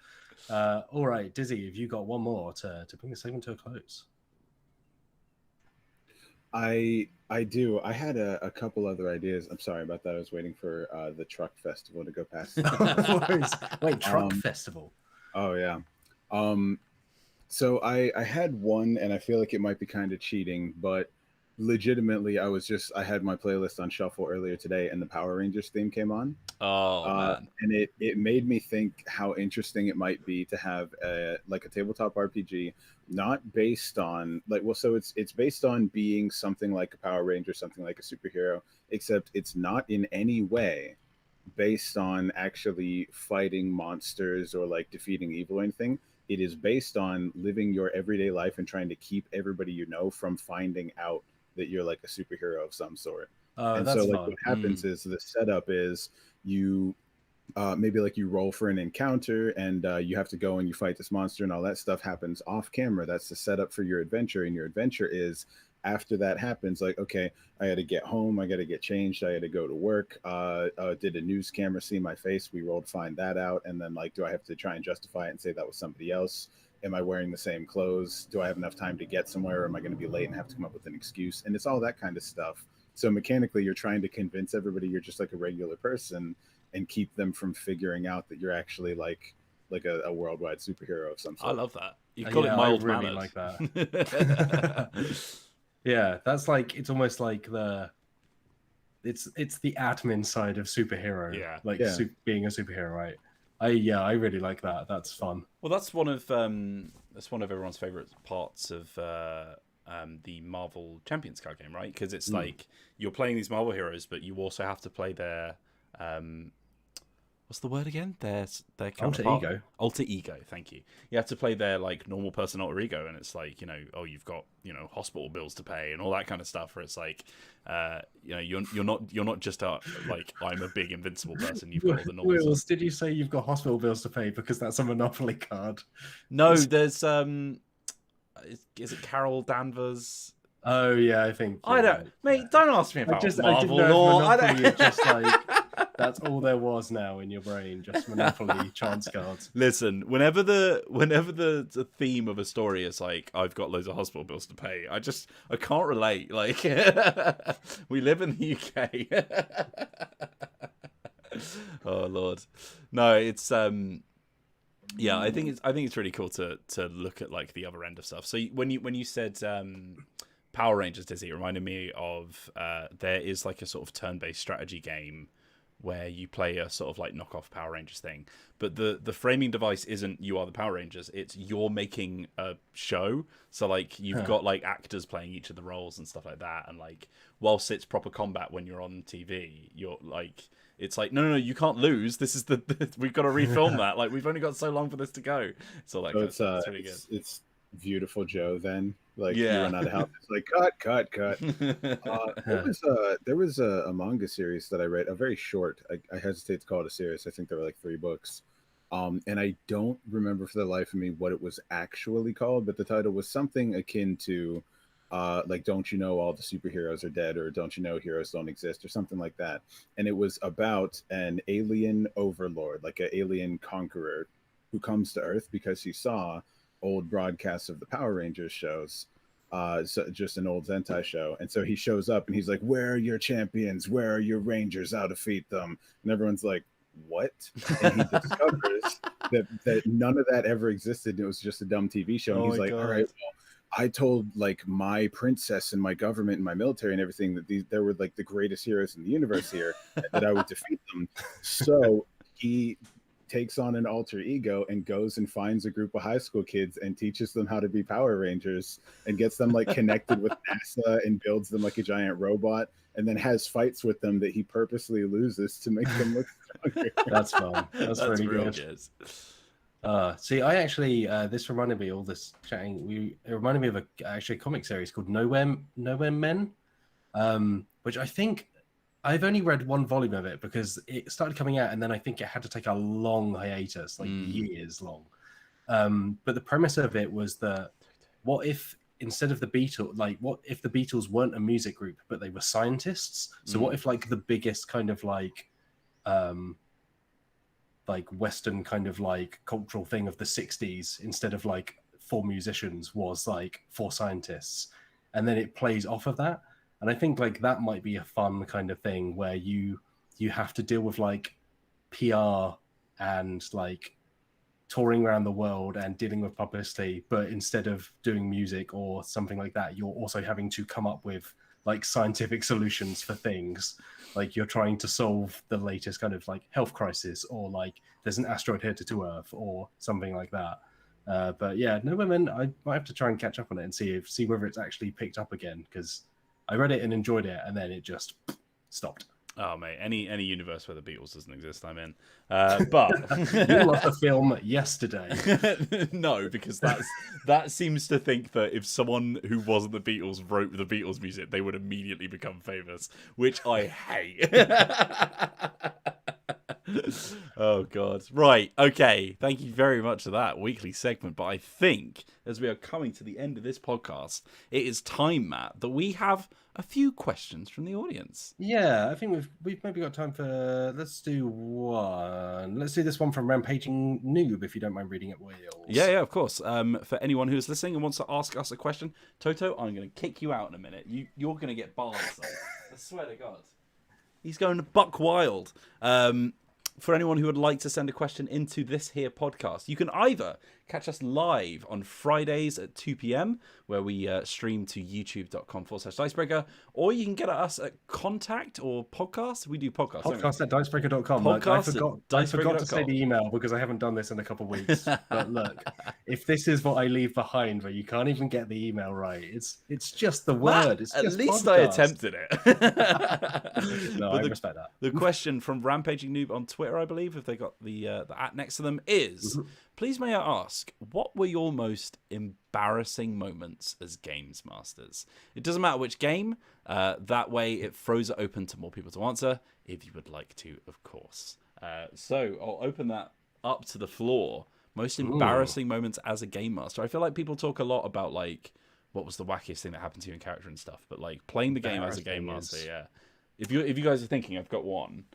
All right, Dizzy, have you got one more to bring the segment to a close? I do. I had a couple other ideas. I'm sorry about that. I was waiting for the truck festival to go past. Wait, truck festival? Oh yeah. So I had one, and I feel like it might be kind of cheating, but legitimately, I had my playlist on shuffle earlier today, and the Power Rangers theme came on. Oh man! And it made me think how interesting it might be to have a tabletop RPG, not based on so it's based on being something like a Power Ranger, something like a superhero, except it's not in any way based on actually fighting monsters or like defeating evil or anything. It is based on living your everyday life and trying to keep everybody from finding out that you're like a superhero of some sort. And that's so like fun. what happens is the setup is you maybe like you roll for an encounter, and you have to go and you fight this monster, and all that stuff happens off camera. That's the setup for your adventure. And your adventure is, after that happens, like, okay, I got to get home, I got to get changed, I had to go to work, did a news camera see my face, we rolled, find that out, and then like, do I have to try and justify it and say that was somebody else? Am I wearing the same clothes? Do I have enough time to get somewhere? Or am I going to be late and have to come up with an excuse? And it's all that kind of stuff. So mechanically, you're trying to convince everybody you're just like a regular person and keep them from figuring out that you're actually like a worldwide superhero of some sort. I love that. You call it mild really manners. Like that. Yeah, that's like, it's almost like it's the admin side of superhero. Yeah. Being a superhero, right? I really like that. That's fun. Well, that's one of everyone's favorite parts of the Marvel Champions card game, right? Because it's like you're playing these Marvel heroes, but you also have to play their what's the word again? Their alter counterpart. ego. Alter ego. Thank you. You have to play their like normal person alter ego, and it's like, you know, oh, you've got, you know, hospital bills to pay and all that kind of stuff. Where it's like, you know, you're not just like, I'm a big invincible person. You've got all the normal Wills, stuff. did you say you've got hospital bills to pay because that's a Monopoly card? No, there's is it Carol Danvers? Oh yeah, I think. I don't, mate. Don't ask me about I didn't Marvel know if lore. Monopoly is just like that's all there was now in your brain, just Monopoly chance cards. Listen, whenever the theme of a story is like, I've got loads of hospital bills to pay, I can't relate. Like, we live in the UK. Oh Lord, no, it's yeah, I think it's really cool to look at like the other end of stuff. So when you said Power Rangers, Dizzy, it reminded me of there is like a sort of turn-based strategy game where you play a sort of like knockoff Power Rangers thing, but the framing device isn't you are the Power Rangers, it's you're making a show. So like you've got like actors playing each of the roles and stuff like that, and like whilst it's proper combat when you're on TV, you're like, it's like, no, you can't lose. This is we've got to refilm that. Like, we've only got so long for this to go. So like, it's really good. It's Beautiful Joe then. Like, Yeah. you run out of help. It's like, cut. There was a manga series that I read, a very short, I hesitate to call it a series. I think there were like 3 books. And I don't remember for the life of me what it was actually called, but the title was something akin to like, don't you know all the superheroes are dead, or don't you know heroes don't exist, or something like that. And it was about an alien overlord, like an alien conqueror, who comes to Earth because he saw old broadcasts of the Power Rangers shows, so just an old Zentai show. And so he shows up and he's like, where are your champions? Where are your Rangers? I'll defeat them. And everyone's like, what? And he discovers that none of that ever existed. It was just a dumb TV show. And he's like, all right, well, I told like my princess and my government and my military and everything that they were like the greatest heroes in the universe here, that I would defeat them. So he takes on an alter ego and goes and finds a group of high school kids and teaches them how to be Power Rangers and gets them like connected with NASA and builds them like a giant robot, and then has fights with them that he purposely loses to make them look stronger. That's fun. That's really good. See, I actually this reminded me, all this chatting, it reminded me of a comic series called Nowhere Men, which I think I've only read 1 volume of it because it started coming out, and then I think it had to take a long hiatus, like years long. But the premise of it was that what if instead of the Beatles, like what if the Beatles weren't a music group but they were scientists? So what if like the biggest kind of like Western kind of like cultural thing of the 60s, instead of like 4 musicians, was like 4 scientists, and then it plays off of that. And I think like that might be a fun kind of thing where you have to deal with like PR and like touring around the world and dealing with publicity, but instead of doing music or something like that, you're also having to come up with like scientific solutions for things. Like you're trying to solve the latest kind of like health crisis, or like there's an asteroid headed to Earth or something like that. But yeah, No Women, I might have to try and catch up on it and see whether it's actually picked up again, because I read it and enjoyed it, and then it just stopped. Oh mate, any universe where the Beatles doesn't exist, I'm in. But you watched the film yesterday. No, because that seems to think that if someone who wasn't the Beatles wrote the Beatles music, they would immediately become famous, which I hate. Oh god. Right, okay. Thank you very much for that weekly segment. But I think as we are coming to the end of this podcast, it is time, Matt, that we have a few questions from the audience. Yeah, I think we've maybe got time for, let's do one. Let's do this one from Rampaging Noob, if you don't mind reading it, Wales. Yeah, of course. For anyone who is listening and wants to ask us a question, Toto, I'm going to kick you out in a minute. You're going to get bars, though. I swear to God. He's going to buck wild. For anyone who would like to send a question into this here podcast, you can either catch us live on Fridays at 2 p.m. where we stream to youtube.com/Dicebreaker, or you can get at us at contact or podcast. We do podcasts. Podcast at Dicebreaker.com. I forgot to say the email because I haven't done this in a couple of weeks. But look, if this is what I leave behind, where you can't even get the email right, it's just the word. It's at just least podcast. I attempted it. No, I respect that. The question from Rampaging Noob on Twitter, I believe, if they got the at next to them, is: please may I ask, what were your most embarrassing moments as games masters? It doesn't matter which game. That way, it throws it open to more people to answer, if you would like to, of course. So I'll open that up to the floor. Most embarrassing moments as a game master. I feel like people talk a lot about like what was the wackiest thing that happened to you in character and stuff, but like playing the game as a game master, yeah. If you guys are thinking, I've got one.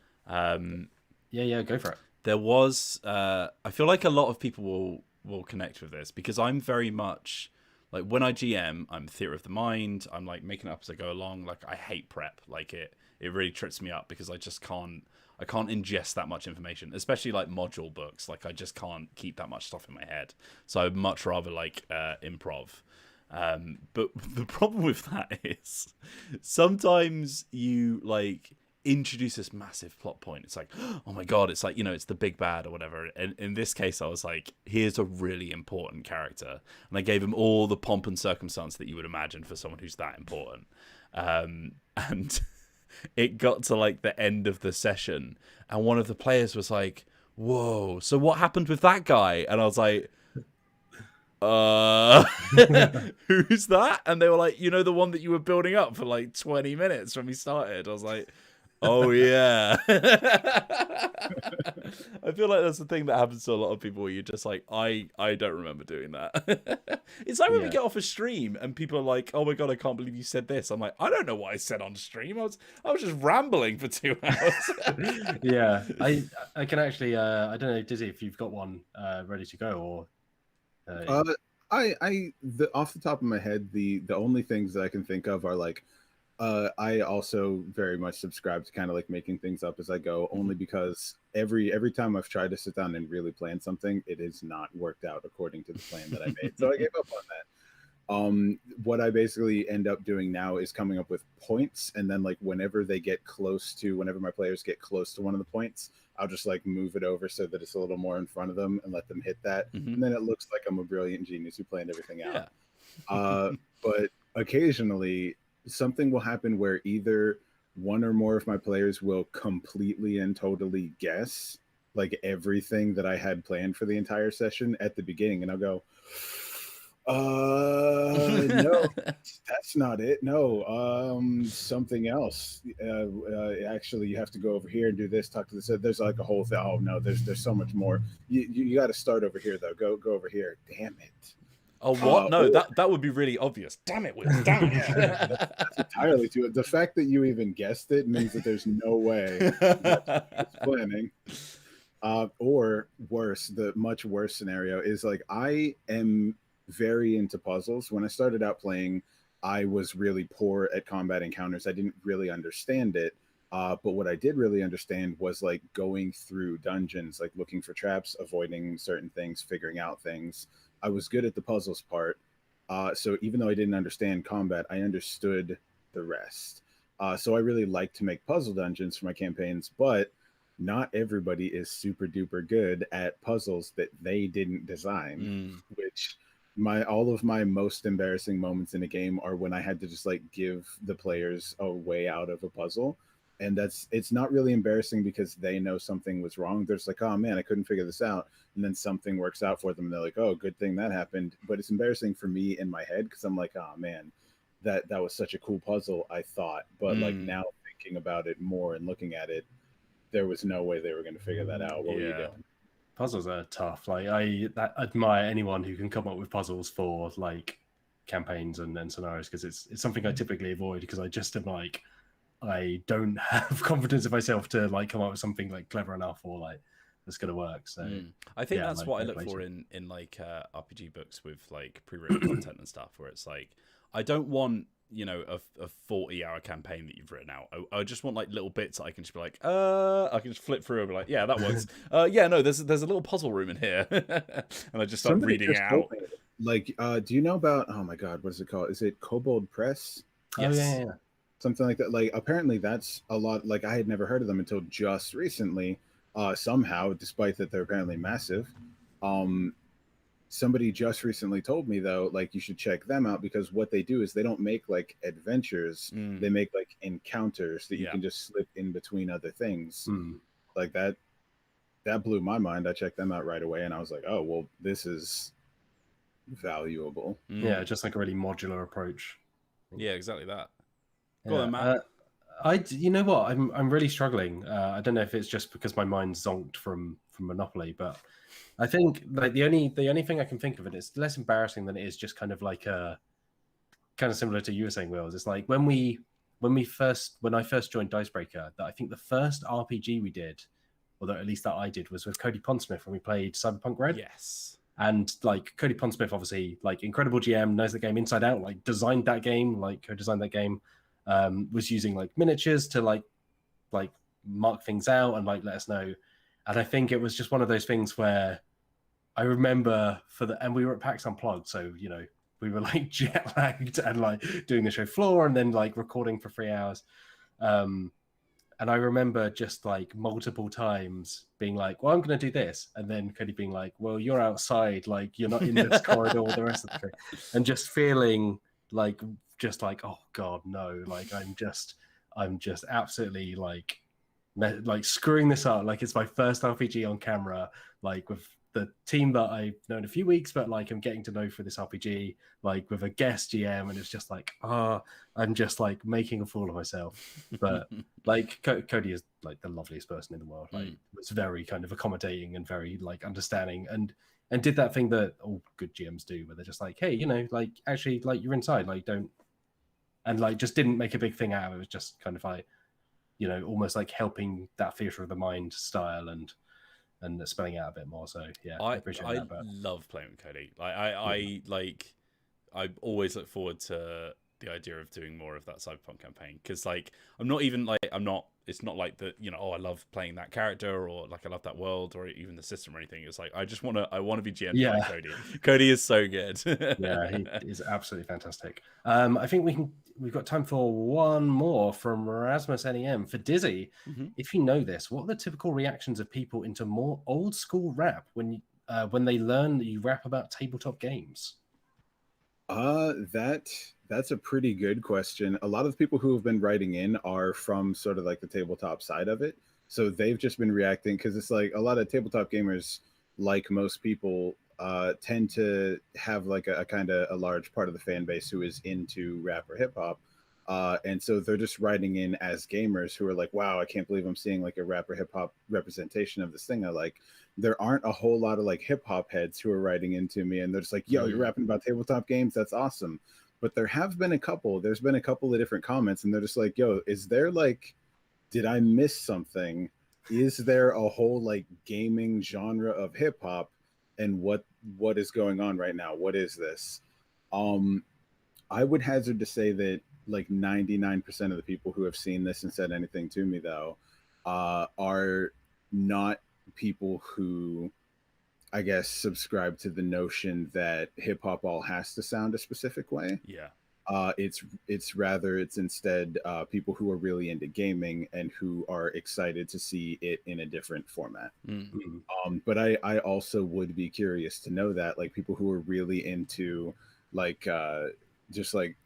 Yeah, go for it. There was I feel like a lot of people will connect with this because I'm very much like when I GM, I'm theater of the mind. I'm like making it up as I go along. Like I hate prep. Like it really trips me up because I just can't ingest that much information, especially like module books. Like I just can't keep that much stuff in my head. So I'd much rather like improv. But the problem with that is sometimes you like introduce this massive plot point. It's like, oh my god, it's like, you know, it's the big bad or whatever. And in this case, I was like, here's a really important character, and I gave him all the pomp and circumstance that you would imagine for someone who's that important. And it got to like the end of the session, and one of the players was like, whoa, so what happened with that guy? And I was like, who's that? And they were like, you know, the one that you were building up for like 20 minutes when we started. I was like, oh yeah. I feel like that's the thing that happens to a lot of people where you're just like, I don't remember doing that. It's like when we get off a stream and people are like, oh my god, I can't believe you said this. I'm like, I don't know what I said on stream. I was just rambling for 2 hours. Yeah, I can actually I don't know, Dizzy, if you've got one ready to go, or off the top of my head, the only things that I can think of are like, I also very much subscribe to kind of like making things up as I go, only because every time I've tried to sit down and really plan something, it has not worked out according to the plan that I made. So I gave up on that. What I basically end up doing now is coming up with points, and then like whenever my players get close to one of the points, I'll just like move it over so that it's a little more in front of them and let them hit that. And then it looks like I'm a brilliant genius who planned everything out. Yeah. But occasionally something will happen where either one or more of my players will completely and totally guess like everything that I had planned for the entire session at the beginning. And I'll go, no, that's not it. No, something else. Actually, you have to go over here and do this, talk to this. There's like a whole thing. Oh no, there's so much more. You got to start over here though. Go over here. Damn it. Oh what? No, that would be really obvious. Damn it, Will. Damn it. That's entirely too. The fact that you even guessed it means that there's no way that's planning. Or worse, the much worse scenario is like I am very into puzzles. When I started out playing, I was really poor at combat encounters. I didn't really understand it. But what I did really understand was like going through dungeons, like looking for traps, avoiding certain things, figuring out things. I was good at the puzzles part. So even though I didn't understand combat, I understood the rest. So I really like to make puzzle dungeons for my campaigns, but not everybody is super duper good at puzzles that they didn't design, which all of my most embarrassing moments in a game are when I had to just like give the players a way out of a puzzle. And it's not really embarrassing because they know something was wrong. They're just like, oh man, I couldn't figure this out. And then something works out for them and they're like, oh, good thing that happened. But it's embarrassing for me in my head because I'm like, oh man, that was such a cool puzzle, I thought. But like now thinking about it more and looking at it, there was no way they were going to figure that out. What were you doing? Puzzles are tough. Like I admire anyone who can come up with puzzles for like campaigns and scenarios, because it's something I typically avoid because I just am like, I don't have confidence in myself to like come up with something like clever enough or like that's gonna work. So I think that's like, what I look for in like RPG books with like pre-written content and stuff, where it's like I don't want a 40-hour campaign that you've written out. I just want like little bits that I can just be like, I can just flip through and be like, yeah, that works. Yeah, no, there's a little puzzle room in here, and I just start reading it out. Me, like, do you know about? Oh my God, what is it called? Is it Kobold Press? Yes. Oh yeah. Something like that. Like, apparently that's a lot. Like, I had never heard of them until just recently. Somehow, despite that they're apparently massive. Somebody just recently told me though, like, you should check them out, because what they do is they don't make like adventures, they make like encounters that you can just slip in between other things. Like that blew my mind. I checked them out right away, and I was like, oh well, this is valuable. Yeah, just like a really modular approach. Yeah, exactly that. Go on, Matt. You know what, I'm really struggling. I don't know if it's just because my mind's zonked from Monopoly, but I think like the only thing I can think of, and it's less embarrassing than it is just kind of like kind of similar to you were saying, Wills. It's like when I first joined Dicebreaker, that I think the first RPG we did, or at least that I did, was with Cody Pondsmith when we played Cyberpunk Red. Yes. And like Cody Pondsmith, obviously like incredible GM, knows the game inside out, like designed that game, like co-designed that game, was using like miniatures to like mark things out and like let us know. And I think it was just one of those things where I remember and we were at PAX Unplugged, so we were like jet lagged and like doing the show floor and then like recording for 3 hours. And I remember just like multiple times being like, well, I'm going to do this. And then Cody being like, well, you're outside, like you're not in this corridor with the rest of the trip. And just feeling like, oh God, no, like I'm just absolutely like screwing this up. Like it's my first RPG on camera, like with the team that I've known a few weeks, but like I'm getting to know for this RPG, like with a guest GM, and it's just like, I'm just like making a fool of myself. But like Cody is like the loveliest person in the world. Like was very kind of accommodating and very like understanding, and did that thing that all good GMs do, where they're just like, hey, like actually like you're inside, like don't, and like just didn't make a big thing out of it. It was just kind of like, almost like helping that theater of the mind style and spelling out a bit more. So yeah, I appreciate that. But love playing with Cody. I always look forward to the idea of doing more of that Cyberpunk campaign, because like it's not like that, I love playing that character, or like I love that world, or even the system or anything. It's like I want to be GM by Cody. Cody is so good. Yeah, he is absolutely fantastic. I think we've got time for one more from Erasmus NEM for Dizzy. If you know this, what are the typical reactions of people into more old school rap when they learn that you rap about tabletop games? That's a pretty good question. A lot of the people who have been writing in are from sort of like the tabletop side of it. So they've just been reacting, because it's like a lot of tabletop gamers, like most people, tend to have like a kind of a large part of the fan base who is into rap or hip hop. And so they're just writing in as gamers who are like, wow, I can't believe I'm seeing like a rap or hip hop representation of this thing I like. There aren't a whole lot of like hip hop heads who are writing into me, and they're just like, yo, you're rapping about tabletop games? That's awesome. But there's been a couple of different comments, and they're just like, yo, is there like, did I miss something? Is there a whole like gaming genre of hip hop? And what is going on right now? What is this? I would hazard to say that like 99% of the people who have seen this and said anything to me though, are not people who, I guess, subscribe to the notion that hip hop all has to sound a specific way. Yeah. It's instead people who are really into gaming and who are excited to see it in a different format. But I also would be curious to know that, like, people who are really into like just like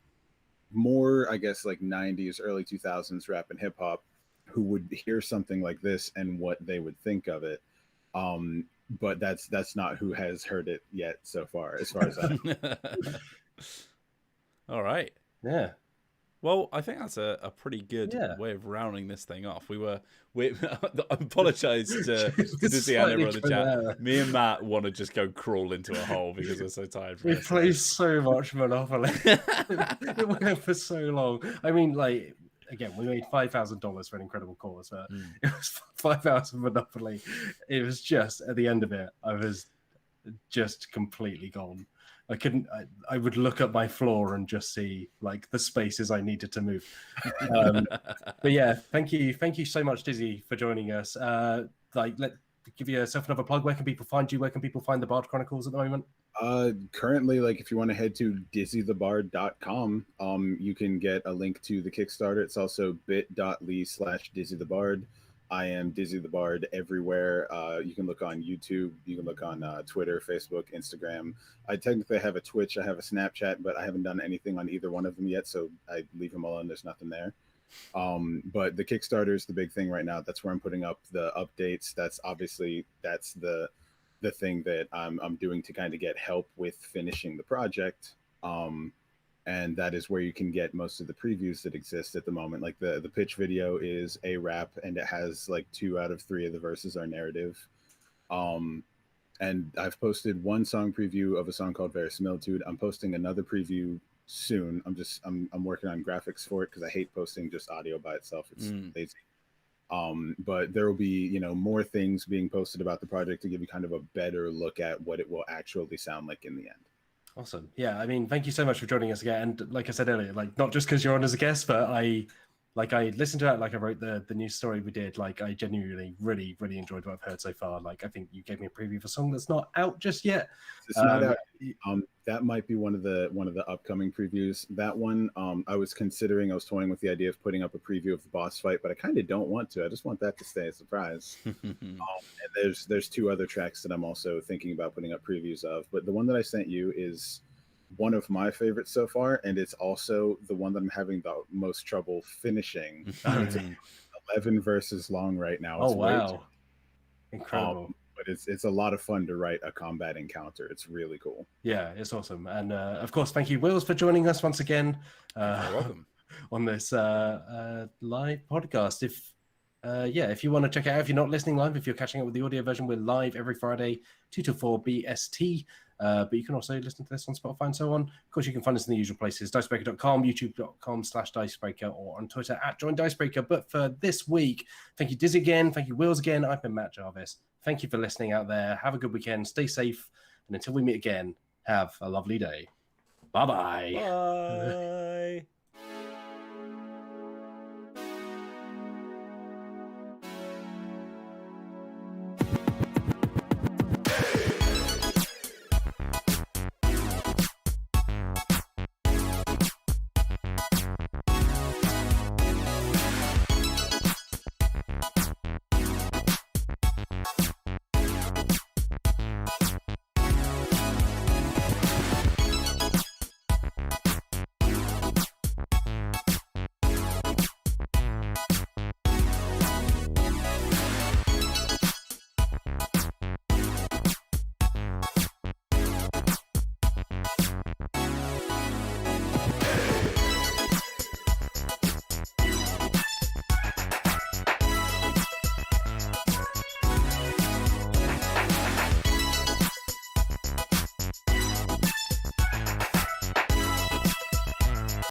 more, I guess, like 90s, early 2000s rap and hip hop, who would hear something like this and what they would think of it. But that's not who has heard it yet so far, as far as I know. All right. Yeah. Well, I think that's a pretty good way of rounding this thing off. I apologize to Dizzy and everyone in the chat. Me and Matt want to just go crawl into a hole because we're so tired. We played so much Monopoly. It went for so long. I mean, like, again, we made $5,000 for an incredible cause. It was 5 hours of Monopoly. It was just, at the end of it, I was just completely gone. I couldn't. I would look at my floor and just see like the spaces I needed to move. But yeah, thank you so much, Dizzy, for joining us. Give yourself another plug. Where can people find you? Where can people find the Bard Chronicles at the moment? Currently, like if you want to head to dizzythebard.com, you can get a link to the Kickstarter. It's also bit.ly/dizzythebard. I am Dizzy the Bard everywhere. You can look on YouTube. You can look on Twitter, Facebook, Instagram. I technically have a Twitch. I have a Snapchat, but I haven't done anything on either one of them yet, so I leave them alone. There's nothing there. But the Kickstarter is the big thing right now. That's where I'm putting up the updates. That's the thing that I'm doing to kind of get help with finishing the project. And that is where you can get most of the previews that exist at the moment. Like the pitch video is a rap, and it has like 2 out of 3 of the verses are narrative. And I've posted one song preview of a song called Verisimilitude. I'm posting another preview soon. I'm working on graphics for it because I hate posting just audio by itself. It's lazy. But there will be, more things being posted about the project to give you kind of a better look at what it will actually sound like in the end. Awesome. Yeah, I mean, thank you so much for joining us again. And like I said earlier, like not just because you're on as a guest, but I listened to it, like I wrote the news story we did. Like I genuinely really, really enjoyed what I've heard so far. Like I think you gave me a preview of a song that's not out just yet. It's not out. That might be one of the upcoming previews. That one, I was toying with the idea of putting up a preview of the boss fight, but I kind of don't want to. I just want that to stay a surprise. And there's 2 other tracks that I'm also thinking about putting up previews of. But the one that I sent you is one of my favorites so far, and it's also the one that I'm having the most trouble finishing. It's 11 verses long right now. It's wow, incredible. But it's a lot of fun to write a combat encounter. It's really cool. Yeah, it's awesome. And of course, thank you, Wills, for joining us once again welcome on this live podcast. If you want to check it out, if you're not listening live, if you're catching up with the audio version, we're live every Friday, 2 to 4 BST. But you can also listen to this on Spotify and so on. Of course, you can find us in the usual places, dicebreaker.com, youtube.com/dicebreaker, or on Twitter @joindicebreaker. But for this week, thank you, Dizzy, again. Thank you, Wills, again. I've been Matt Jarvis. Thank you for listening out there. Have a good weekend. Stay safe. And until we meet again, have a lovely day. Bye-bye. Bye.